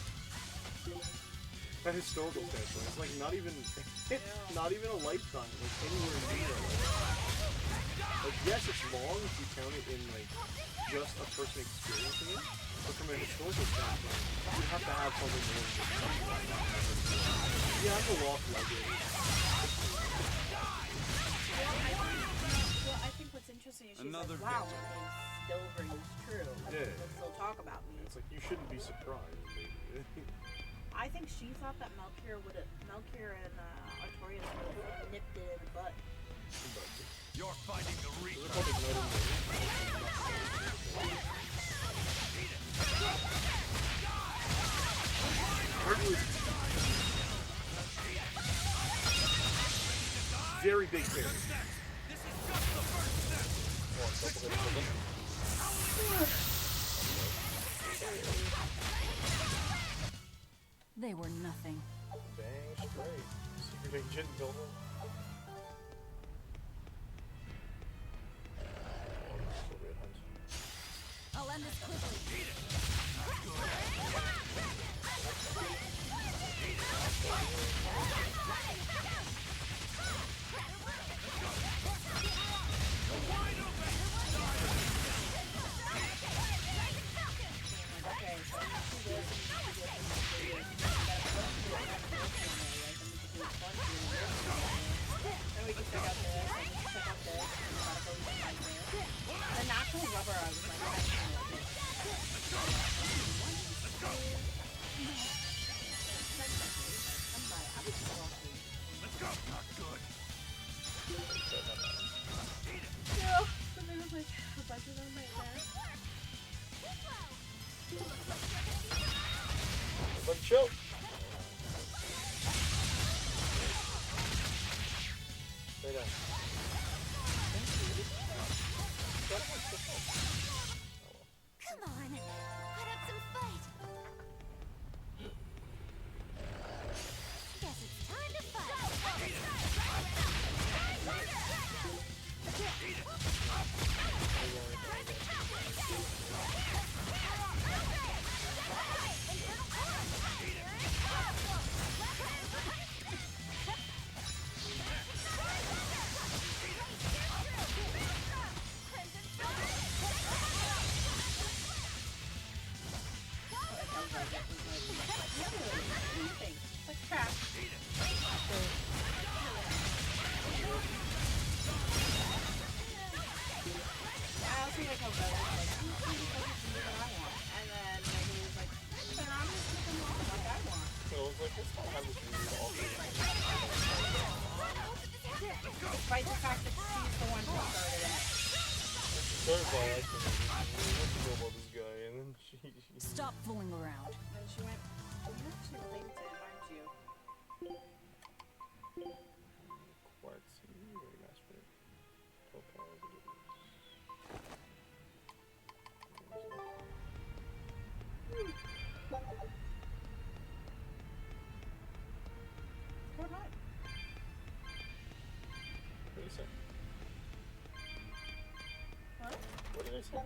That historical standpoint, it's like not even, it's not even a lifetime, like anywhere near it. Like yes, it's long if you count it in like just a person experiencing it, but from a historical standpoint, you have to have something more than just something. Yeah, I'm a lost luggage. Well, I think what's interesting is she's Another like, wow, victim. it still rings true. Yeah. People still talk about me. It's like you shouldn't be surprised. I think she thought that Melchior and Artorias would have nipped it in the butt. You're fighting the Reaper. Very big parry. This is just the first step. They were nothing. Dang straight. Secret agent builder. I'll end this quickly. Okay, so she goes then we can check out this, and we can check out this, and we gotta go inside there. The natural rubber, I was like, I can't like it. like, let's not have this weird awkward. Despite the fact that she's the one who started it. Started by accident. What do you know about this guy? And then she Stop fooling around. Then she went, you're actually related to him, aren't you? Quartzy, very master. Topaz. Go ahead. What did he say? What? What did I say?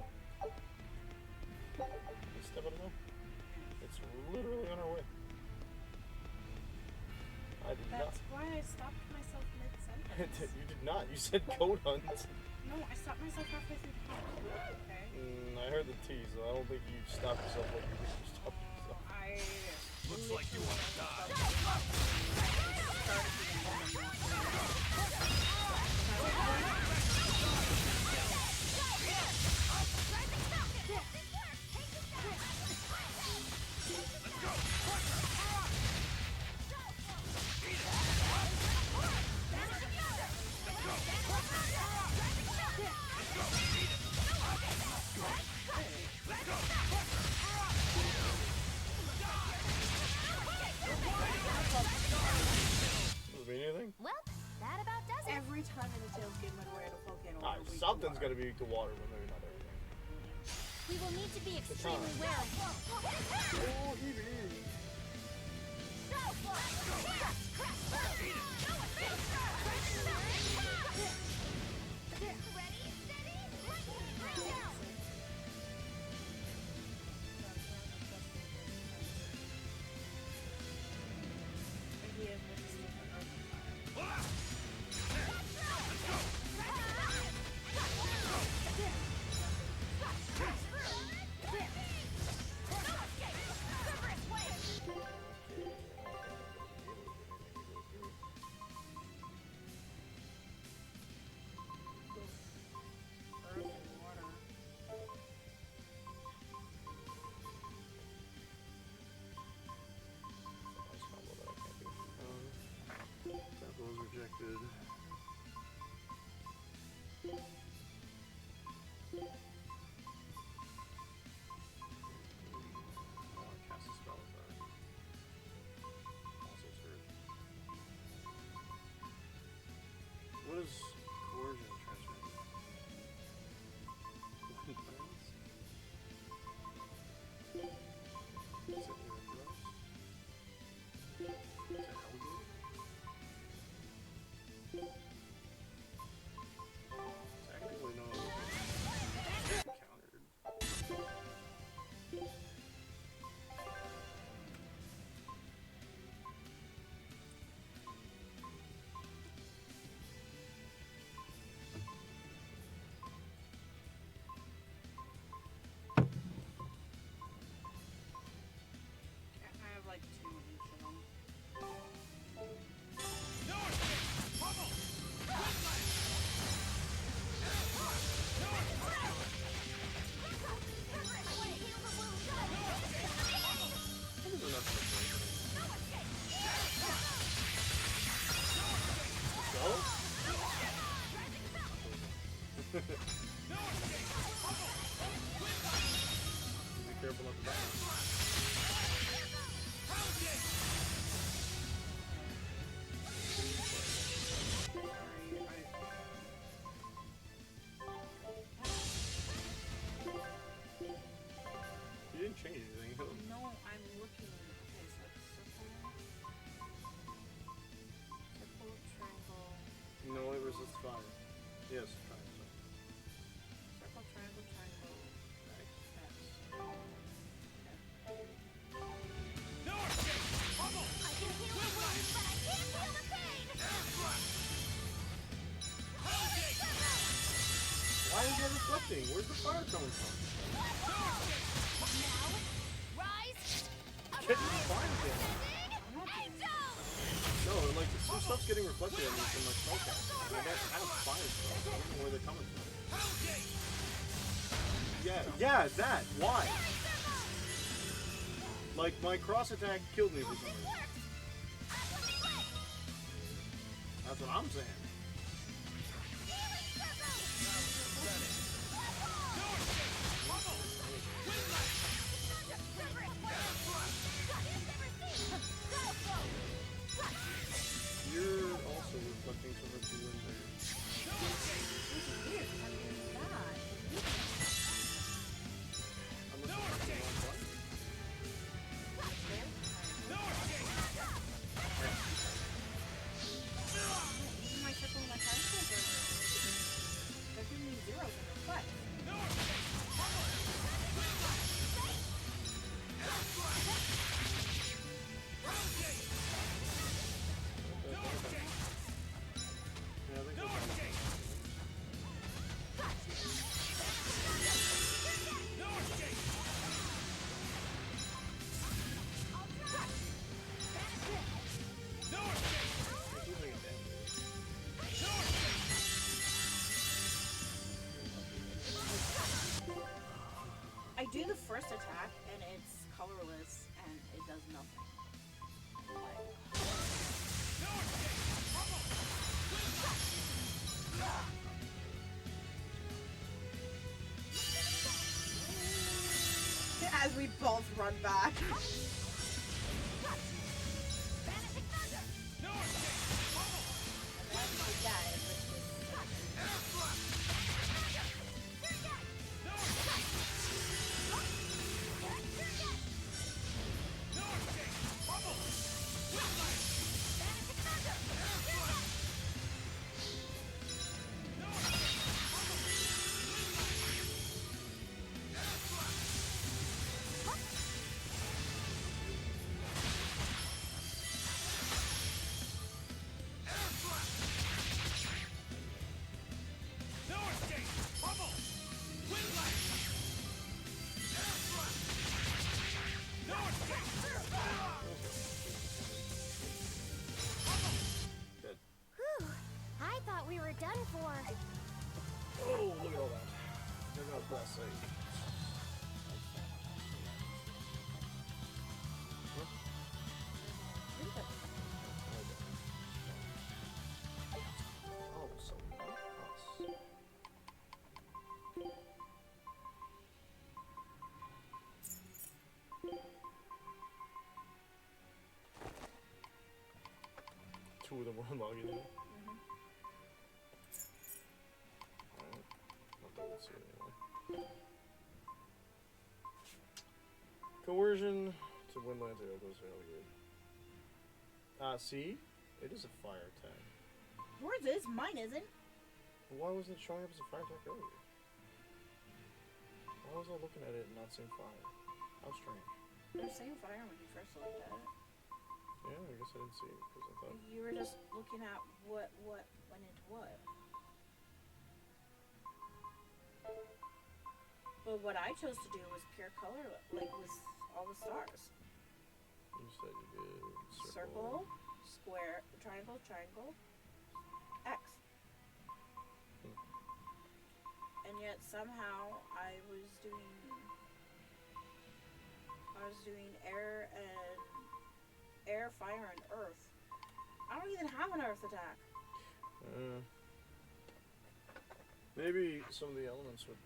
Let's step out of there. It's literally on our way. I did That's why I stopped myself mid-sentence. not. You did not. You said goat hunt. No, I stopped myself halfway through the hunt. Okay. I heard the T, so I don't think you stopped yourself like you stopped yourself. Looks like you want to die. Does it mean anything? Well, that about does it. Every time in a Tales game when we're at a volcano, Something's gotta be to water, but maybe not everything. We will need to be extremely wary. Oh, Evie! Rejected. Cast a spell with that. Also serve. What is coercion transfer? Is it for us? Is it alligator? Technically, no. Countered. I have like 2 each of them. Be careful at the back. You didn't change anything. No, I'm looking. Okay, so it's circle, triangle. No, it resists fire. Yes, triangle. Circle, triangle, triangle. X. I can heal the wounds, but I can't feel the pain. Why is it reflecting? Where's the fire coming from? Now, rise. Get me fire then. And down. No, like some stuff's getting reflected at me from my spellcast. And I don't have fire spells. I don't know where they're coming from. Yeah, that. Why? Like my cross attack killed me for some reason. That's what I'm saying. You're also reflecting so much in there. My circle and my triangle they're giving me zeros in reflect. I do the first attack and it's colorless and it does nothing. As we both run back. I thought we were done for. Oh, look at all that. They're gonna press A. Oh, so nice. Two of them were unlocked. Let's see anyway. Coercion to win lands are those are really good. See? It is a fire attack. Yours is, mine isn't. Why wasn't it showing up as a fire attack earlier? Why was I looking at it and not seeing fire? How strange. You're saying fire when you first looked at it. Yeah, I guess I didn't see it because I thought. You were just looking at what went into what. But what I chose to do was pure color, like was all the stars. You said you did Circle, square, triangle, triangle, X. And yet somehow I was doing air, fire, and earth. I don't even have an earth attack. Maybe some of the elements would.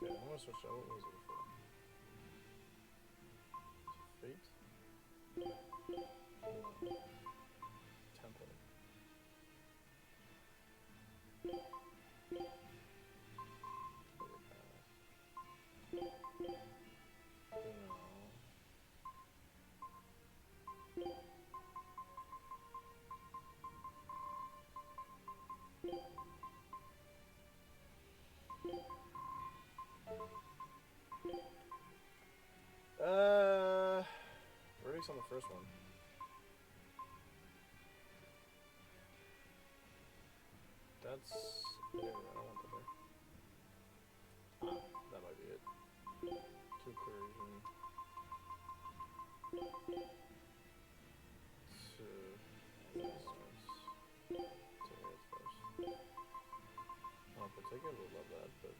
Okay, I'm gonna switch out. What was it for? Fate? No. Temple. Verdict's on the first one. That's there. I don't want that there. That might be it. 2 coercion. 2 resistance. 2 hits first. Oh, particular would love that, but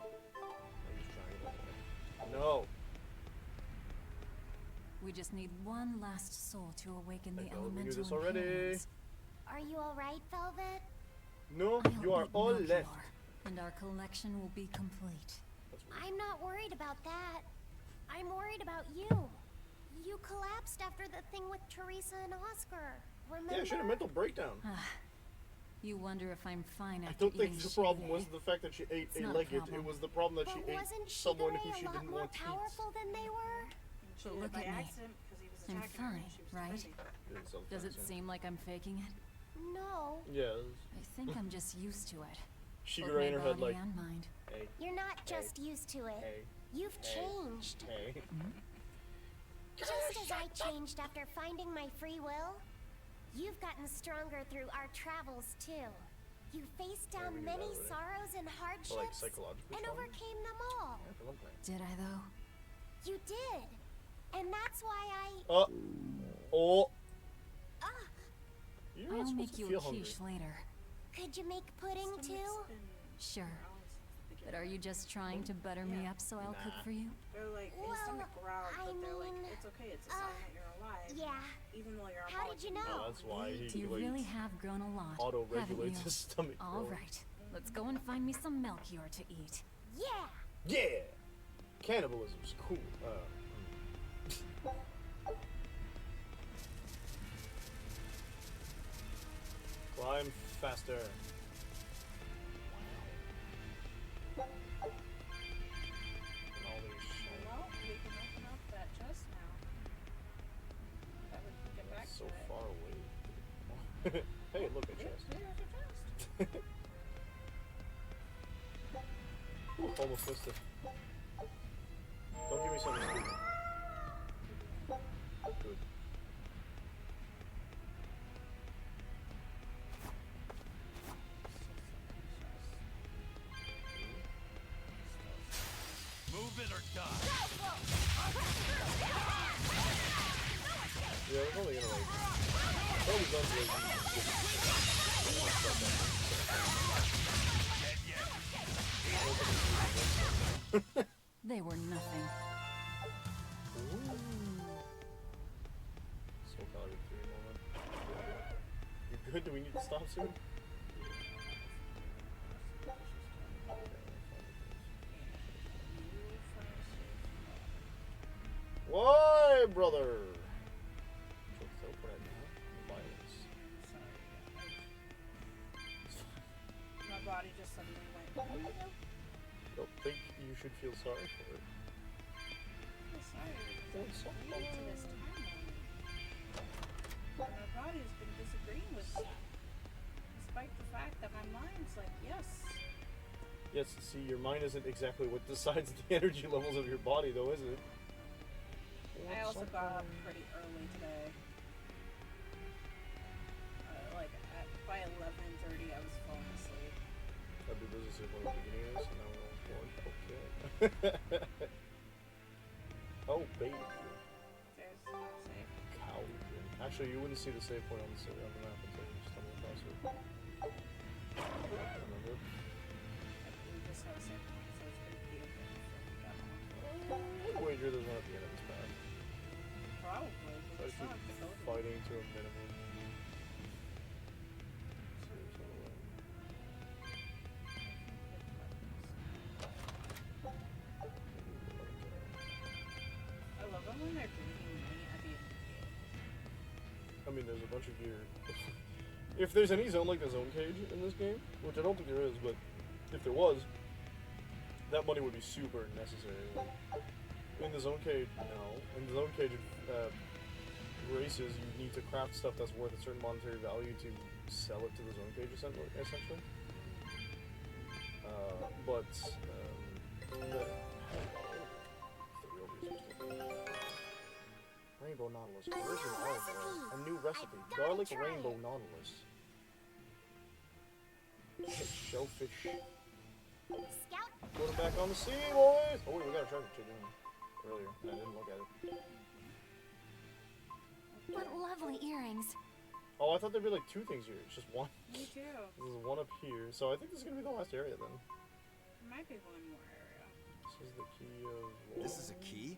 I'm just trying it that way. No! We just need one last soul to awaken the I know, we knew elemental this already. inheritance. Are you alright, Velvet? No, I'll you are eat all Melchior, left. and our collection will be complete. I'm not worried about that. I'm worried about you. You collapsed after the thing with Teresa and Oscar. Remember? Yeah, she had a mental breakdown. You wonder if I'm fine I after don't think eating the problem Shigure. was the fact that she ate It's a not a legate. problem. It was the problem that But she ate wasn't someone who Shigure she a lot didn't more want to eat. powerful than they were? But look by at me. accident because he was I'm attacking her fine, and she was right? defending. Does it seem like I'm faking it? No. Yes. I think I'm just used to it. She Both got in my her head body like, and mind. hey, You're not just used to it. hey, You've hey, changed. hey. Just as I changed after finding my free will, you've gotten stronger through our travels too. You faced Yeah, down we knew many that already. sorrows and hardships Well, like psychologically and strong? overcame them all. Yeah, for one thing. Did I though? You did. And that's why I... Oh. Ah, You're not I'll supposed make to you a feel hungry. quiche later. could you make pudding too? Sure. But are you just trying to butter me up so I'll cook for you? They're like, Well, his stomach growled, I but they're like, mean, it's okay, it's a sign that you're alive. Yeah. Even though you're How did you know? Oh, that's why he You like, really have grown a lot, auto-regulates haven't his stomach. All growth. right, let's go and find me some Melchior to eat. Yeah. Yeah! Cannibalism's cool. Climb faster. Wow. And all these Well, we can open up that chest now. That would get back so to it. far away. Hey, look at chest. There's a chest. Ooh, almost missed it. Don't give me something stupid. Good. Move it or die. Yeah, we're probably gonna like. Probably done They were nothing. Soul Calibur 3 moment. You good? Do we need to stop soon? Why, brother? My body just suddenly went. I don't think you should feel sorry for it. I'm sorry, because I agreed to this timeline. And my body's been disagreeing with me. Despite the fact that my mind's like, yes. Yes, see, your mind isn't exactly what decides the energy levels of your body, though, is it? I also got up pretty early today. Like, by 11:30 I was falling asleep. I'd be busy sleeping at the beginning of this, and now we're all bored. Okay. Oh, baby. There's no safe. Coward. Actually, you wouldn't see the save point on the map until you stumble across it. Remember? We just have a safe point, so it's pretty cute. I'd wager there's one at the end of this path. Probably. Try to It's not keep the fighting to a minimum. I love it when they're greeting me at the end of the game. I mean, there's a bunch of gear. If there's any zone like the zone cage in this game, which I don't think there is, but if there was, that money would be super necessary. Like, in the zone cage, no. In the zone cage races, you need to craft stuff that's worth a certain monetary value to sell it to the zone cage, essentially. Rainbow Nautilus. Where's your olive oil? A new recipe. Garlic rainbow nautilus. Shellfish. Scout. Put it back on the sea, boys! Oh, wait, we got a treasure chest earlier. I didn't look at it. What lovely earrings. Oh, I thought there'd be like two things here. It's just one. Me too. There's one up here. So I think this is gonna be the last area then. There might be one more area. This is the key of... This is a key?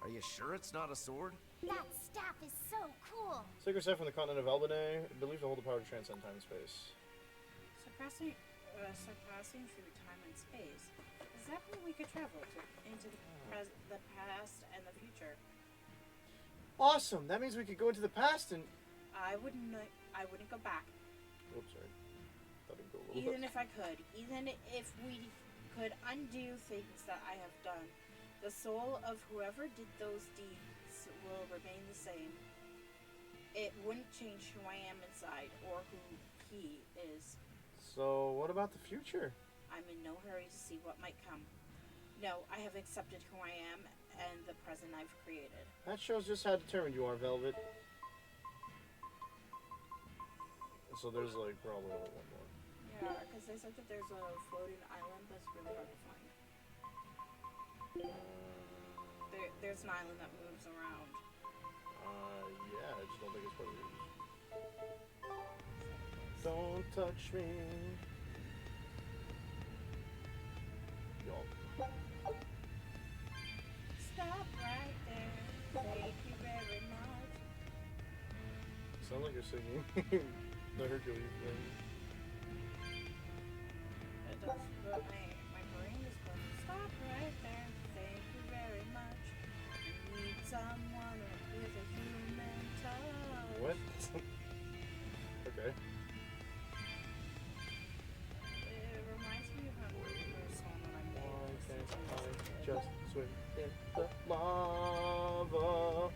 Are you you sure it's not a sword? That staff is so cool. Sacred staff from the continent of Albany, believed to hold the power to transcend time and space. Surpassing through time and space. Is that where we could travel to? Into the past and the future? Awesome! That means we could go into the past and... I wouldn't go back. Oops, sorry. That didn't go a little Even bit. if I could. Even if we could undo things that I have done. The soul of whoever did those deeds will remain the same. It wouldn't change who I am inside or who he is. So, what about the future? I'm in no hurry to see what might come. No, I have accepted who I am and the present I've created. That shows just how determined you are, Velvet. So there's like probably only one more. Yeah, because they said that there's a floating island that's really hard to find. There's an island that moves around. Yeah, I just don't think it's part of these. Don't touch me. Y'all. Stop right there. Thank you very much. Sounds like you're singing the Hercules thing. It does, but my brain is going, stop right there. Thank you very much. I need someone with a human touch. What? Okay. It reminds me of a song that I made. Why can't I just swim in the lava?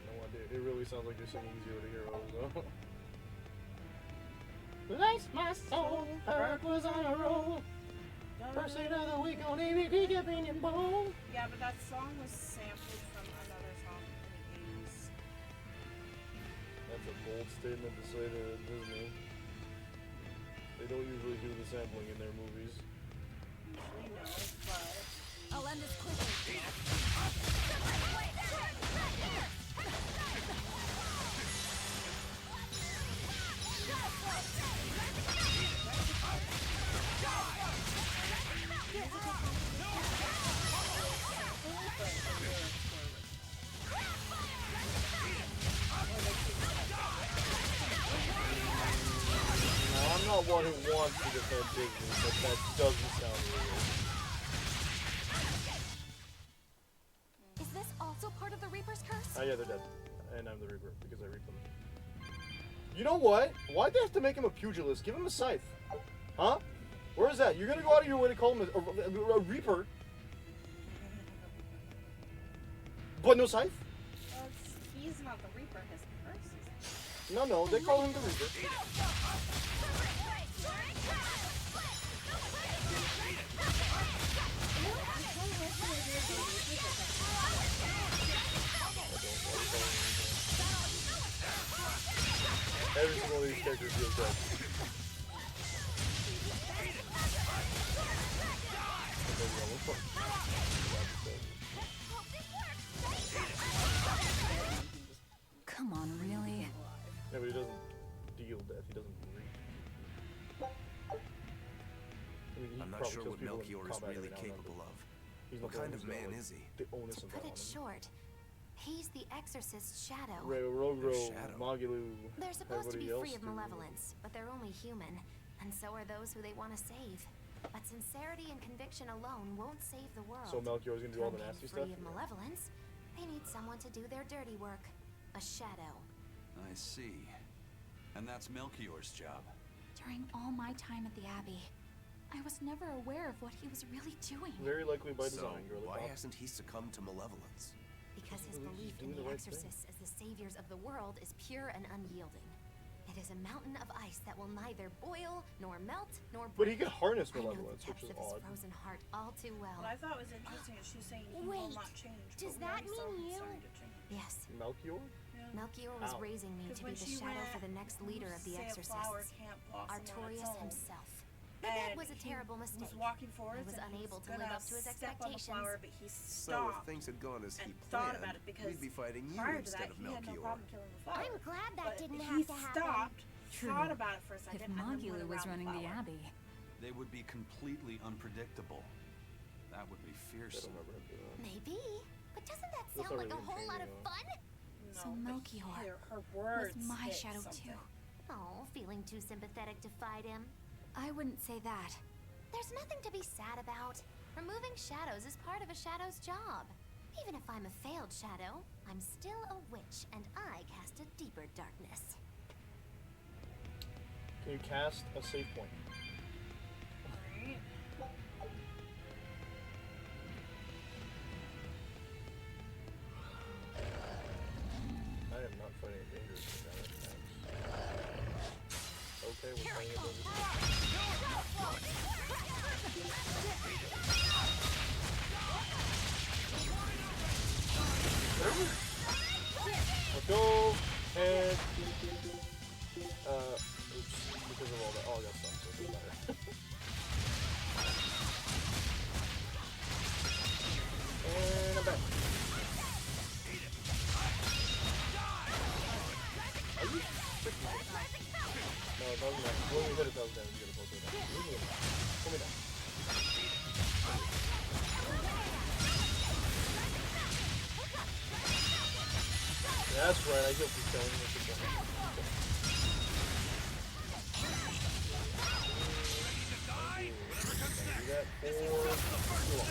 No idea. It really sounds like you're singing Zero to Heroes, though. Bless my soul, Earth was on a roll. Pursuit of the week on ABP kept in your bowl. Yeah, but that song was sampled from another song in the 80s. That's a bold statement to say to Disney. They don't usually do the sampling in their movies. Usually no, but... I'll end this quickly. Now, I'm not one who wants to defend Disney, but that doesn't sound real. Is this also part of the Reaper's curse? Oh yeah, they're dead. And I'm the Reaper, because I reaped them. You know what? Why'd they have to make him a pugilist? Give him a scythe. Huh? Where is that? You're gonna go out of your way to call him a Reaper. But no scythe? Well, he's not the Reaper, his curse is. No, they call him the Reaper. Every single one of these characters feels dead. Come on, really? Yeah, but he doesn't deal death, he doesn't reap. I mean, he I'm not probably sure kills what people in Melchior is combat every really now and then, capable but of. he's What not the kind one of who's got, man like, is he? the onus To of put that it on him. short, he's the exorcist's shadow. Rogro, Shadow. Magilu, They're supposed to be everybody free else of do. malevolence, but they're only human, and so are those who they want to save. But sincerity and conviction alone won't save the world. So Melchior's gonna do all the To nasty remain stuff? free of malevolence, they need someone to do their dirty work. A shadow. I see. And that's Melchior's job. During all my time at the Abbey, I was never aware of what he was really doing. Very likely by So, design, girly why pop. hasn't he succumbed to malevolence? Because his Well, he's belief doing in the the right thing. exorcists as the saviors of the world is pure and unyielding. It is a mountain of ice that will neither boil, nor melt, nor break. But he could harness I know the malevolence, which depths is of his odd. frozen heart all too well. What I thought was interesting is she's saying he will Wait, not change. does but we that already saw mean him you? starting to change. Yes, Melchior? Yeah. Melchior was Ow. raising me 'Cause to be when the she shadow went, for the next leader of the say a flower exorcists, can't blossom on its Artorius own. himself. That and was a terrible he mistake. was walking forwards was and he unable was to live gonna up to his step on the expectations. flower, but he So stopped if things had gone as he and thought planned, about it because we'd be fighting you prior to instead that of he had no Melchior. problem killing the flower. I'm glad that But didn't he have to happen. stopped, True. thought about it for a If second, and then Magulu went was around running the flower. Abbey, They would be completely unpredictable. That would be I fearsome. don't remember him doing that. Maybe, but doesn't that That's sound not like a really whole lot of intriguing, fun? No, So but Melchior her words was my hit shadow something. too. Oh, feeling too sympathetic to fight him? I wouldn't say that. There's nothing to be sad about. Removing shadows is part of a shadow's job. Even if I'm a failed shadow, I'm still a witch, and I cast a deeper darkness. Can you cast a save point? Right? I am not fighting a dangerous thing. Okay, we're playing a dangerous thing. Let's go! And... oops. Because of all that. Oh, I got stuff, so it doesn't matter. And I'm back. Are you freaking No, it doesn't matter. When we hit it, doesn't damage. You gotta pull it down. Leave me alone. Pull me down. Yeah, that's right. I healed this guy. Do that for too long.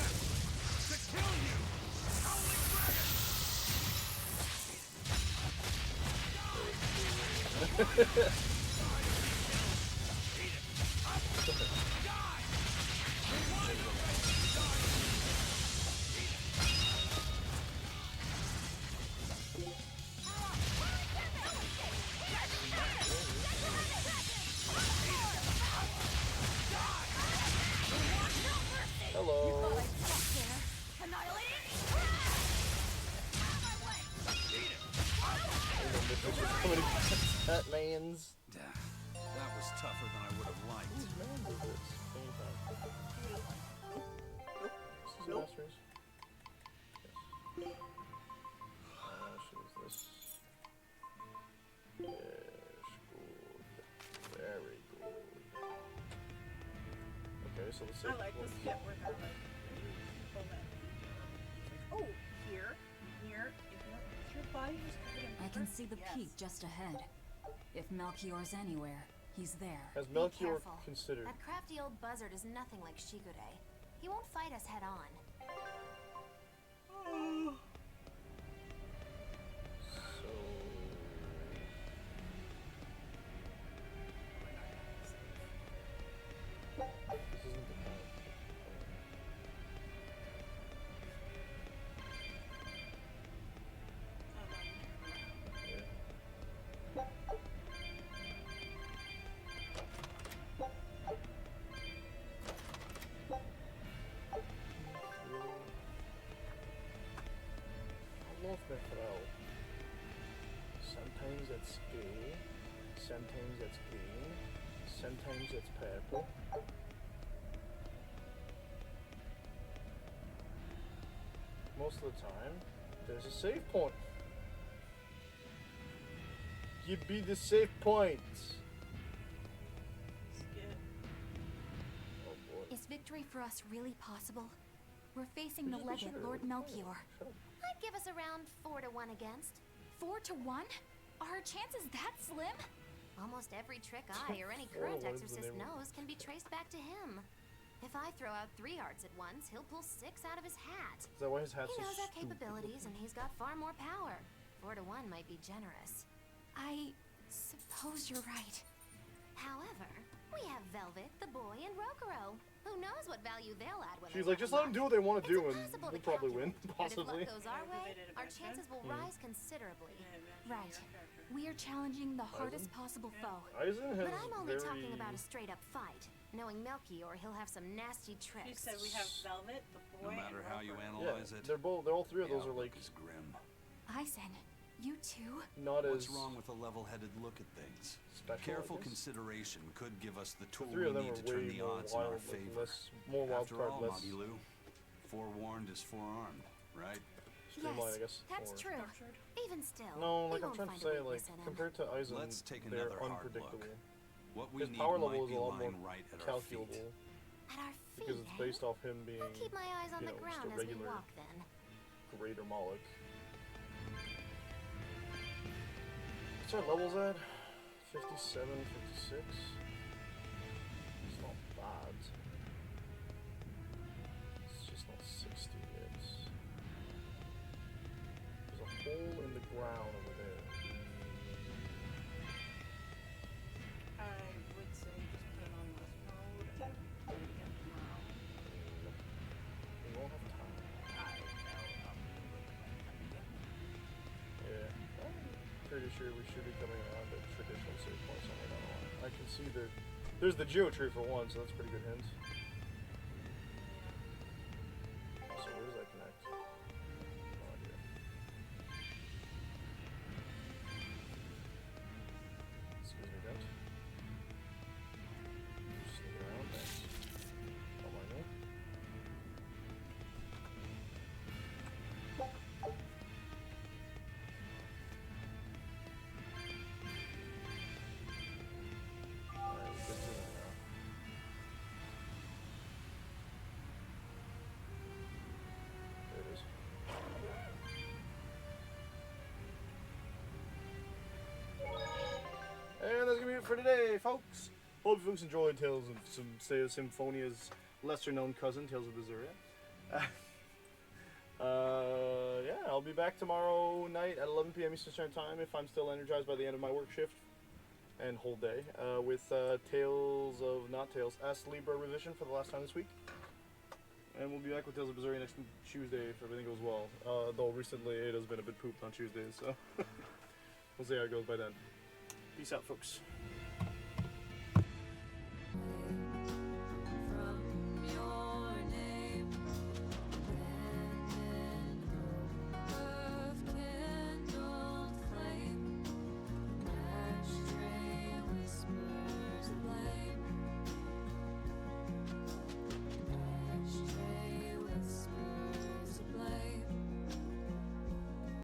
Hello. That man's. That was tougher than I would have liked. Whose man's is this? Anytime. This is Masters. Yes. Shows this. Yes, good. Very good. Okay, so the I save like this bit where they're like, people that, oh, here, here, is your body just covered in I can pepper? see the Yes. peak just ahead. If Melchior's anywhere, he's there. Has Be Melchior careful. considered? That crafty old buzzard is nothing like Shigure. He won't fight us head on. So. This isn't the time. Yeah. I love my Frau. Sometimes it's gay, sometimes it's green, sometimes it's purple. Most of the time, there's a save point. Give me the save point. Oh boy. Is victory for us really possible? We're facing the Just be legate, sure. Lord Melchior. Shut up. I'd give us around 4 to 1 against. 4 to 1? Are our chances that slim? Almost every trick I or any 4 current what is the exorcist name of it? knows can be traced back to him. If I throw out 3 arts at once, he'll pull 6 out of his hat. Is that why his hat's He so knows our stupid? capabilities, and he's got far more power. 4 to 1 might be generous. I suppose you're right. However, we have Velvet, the boy, and Rokuro. Who knows what value they'll add when She's they like, just let them do what they want to do, and we'll probably win, possibly. But if luck goes our way, our chances will rise considerably. Right. We are challenging the hardest possible foe. Aizen has But I'm only very... talking about a straight-up fight. Knowing Melchior, he'll have some nasty She tricks. said we have Velvet, the No boy, matter and how you Rokuro. analyze Yeah, it, they're all 3 of the those are outlook like... is grim. Aizen, You too? not as What's wrong with a level-headed look at things? special. Careful I guess. consideration could give us the The tool three we of them need are to turn way the more odds in our wild, favor. more wild After card, all, less Mabilu, forewarned is forearmed, right? streamlined, I guess. That's or- true. Structured. Even still, No, we like I'm won't trying to find a say, like weakness in him. compared to Aizen, Let's take they're another hard unpredictable. look. What we His need power might level is be a lot more lying right at our feet. calculable At our feet, because it's based off him being, I'll keep my eyes on you the know, just ground a as we regular walk then. greater Moloch. What's our levels at? 57, 56. It's not bad. It's just not 60 yet. There's a hole in the ground over there. I would say just put it on this mode. And get tomorrow. We won't have time. I know. Yeah. I'm pretty sure we should be coming around to traditional save points somewhere down the line. I can see there's the Geo tree for one, so that's a pretty good hint. So where does that connect? No idea. Excuse me, Dent. Sneak around, thanks. Oh my god. Alright, we get to that now. There it is. And that's gonna be it for today, folks. Hope you folks enjoyed Tales of Symphonia's lesser-known cousin, Tales of Berseria. Yeah, I'll be back tomorrow night at 11 p.m. Eastern Standard Time if I'm still energized by the end of my work shift and whole day with Tales of Not Tales Ask Libra revision for the last time this week. And we'll be back with Tales of Berseria next Tuesday if everything goes well. Though recently it has been a bit pooped on Tuesdays, so we'll see how it goes by then. Peace out, folks.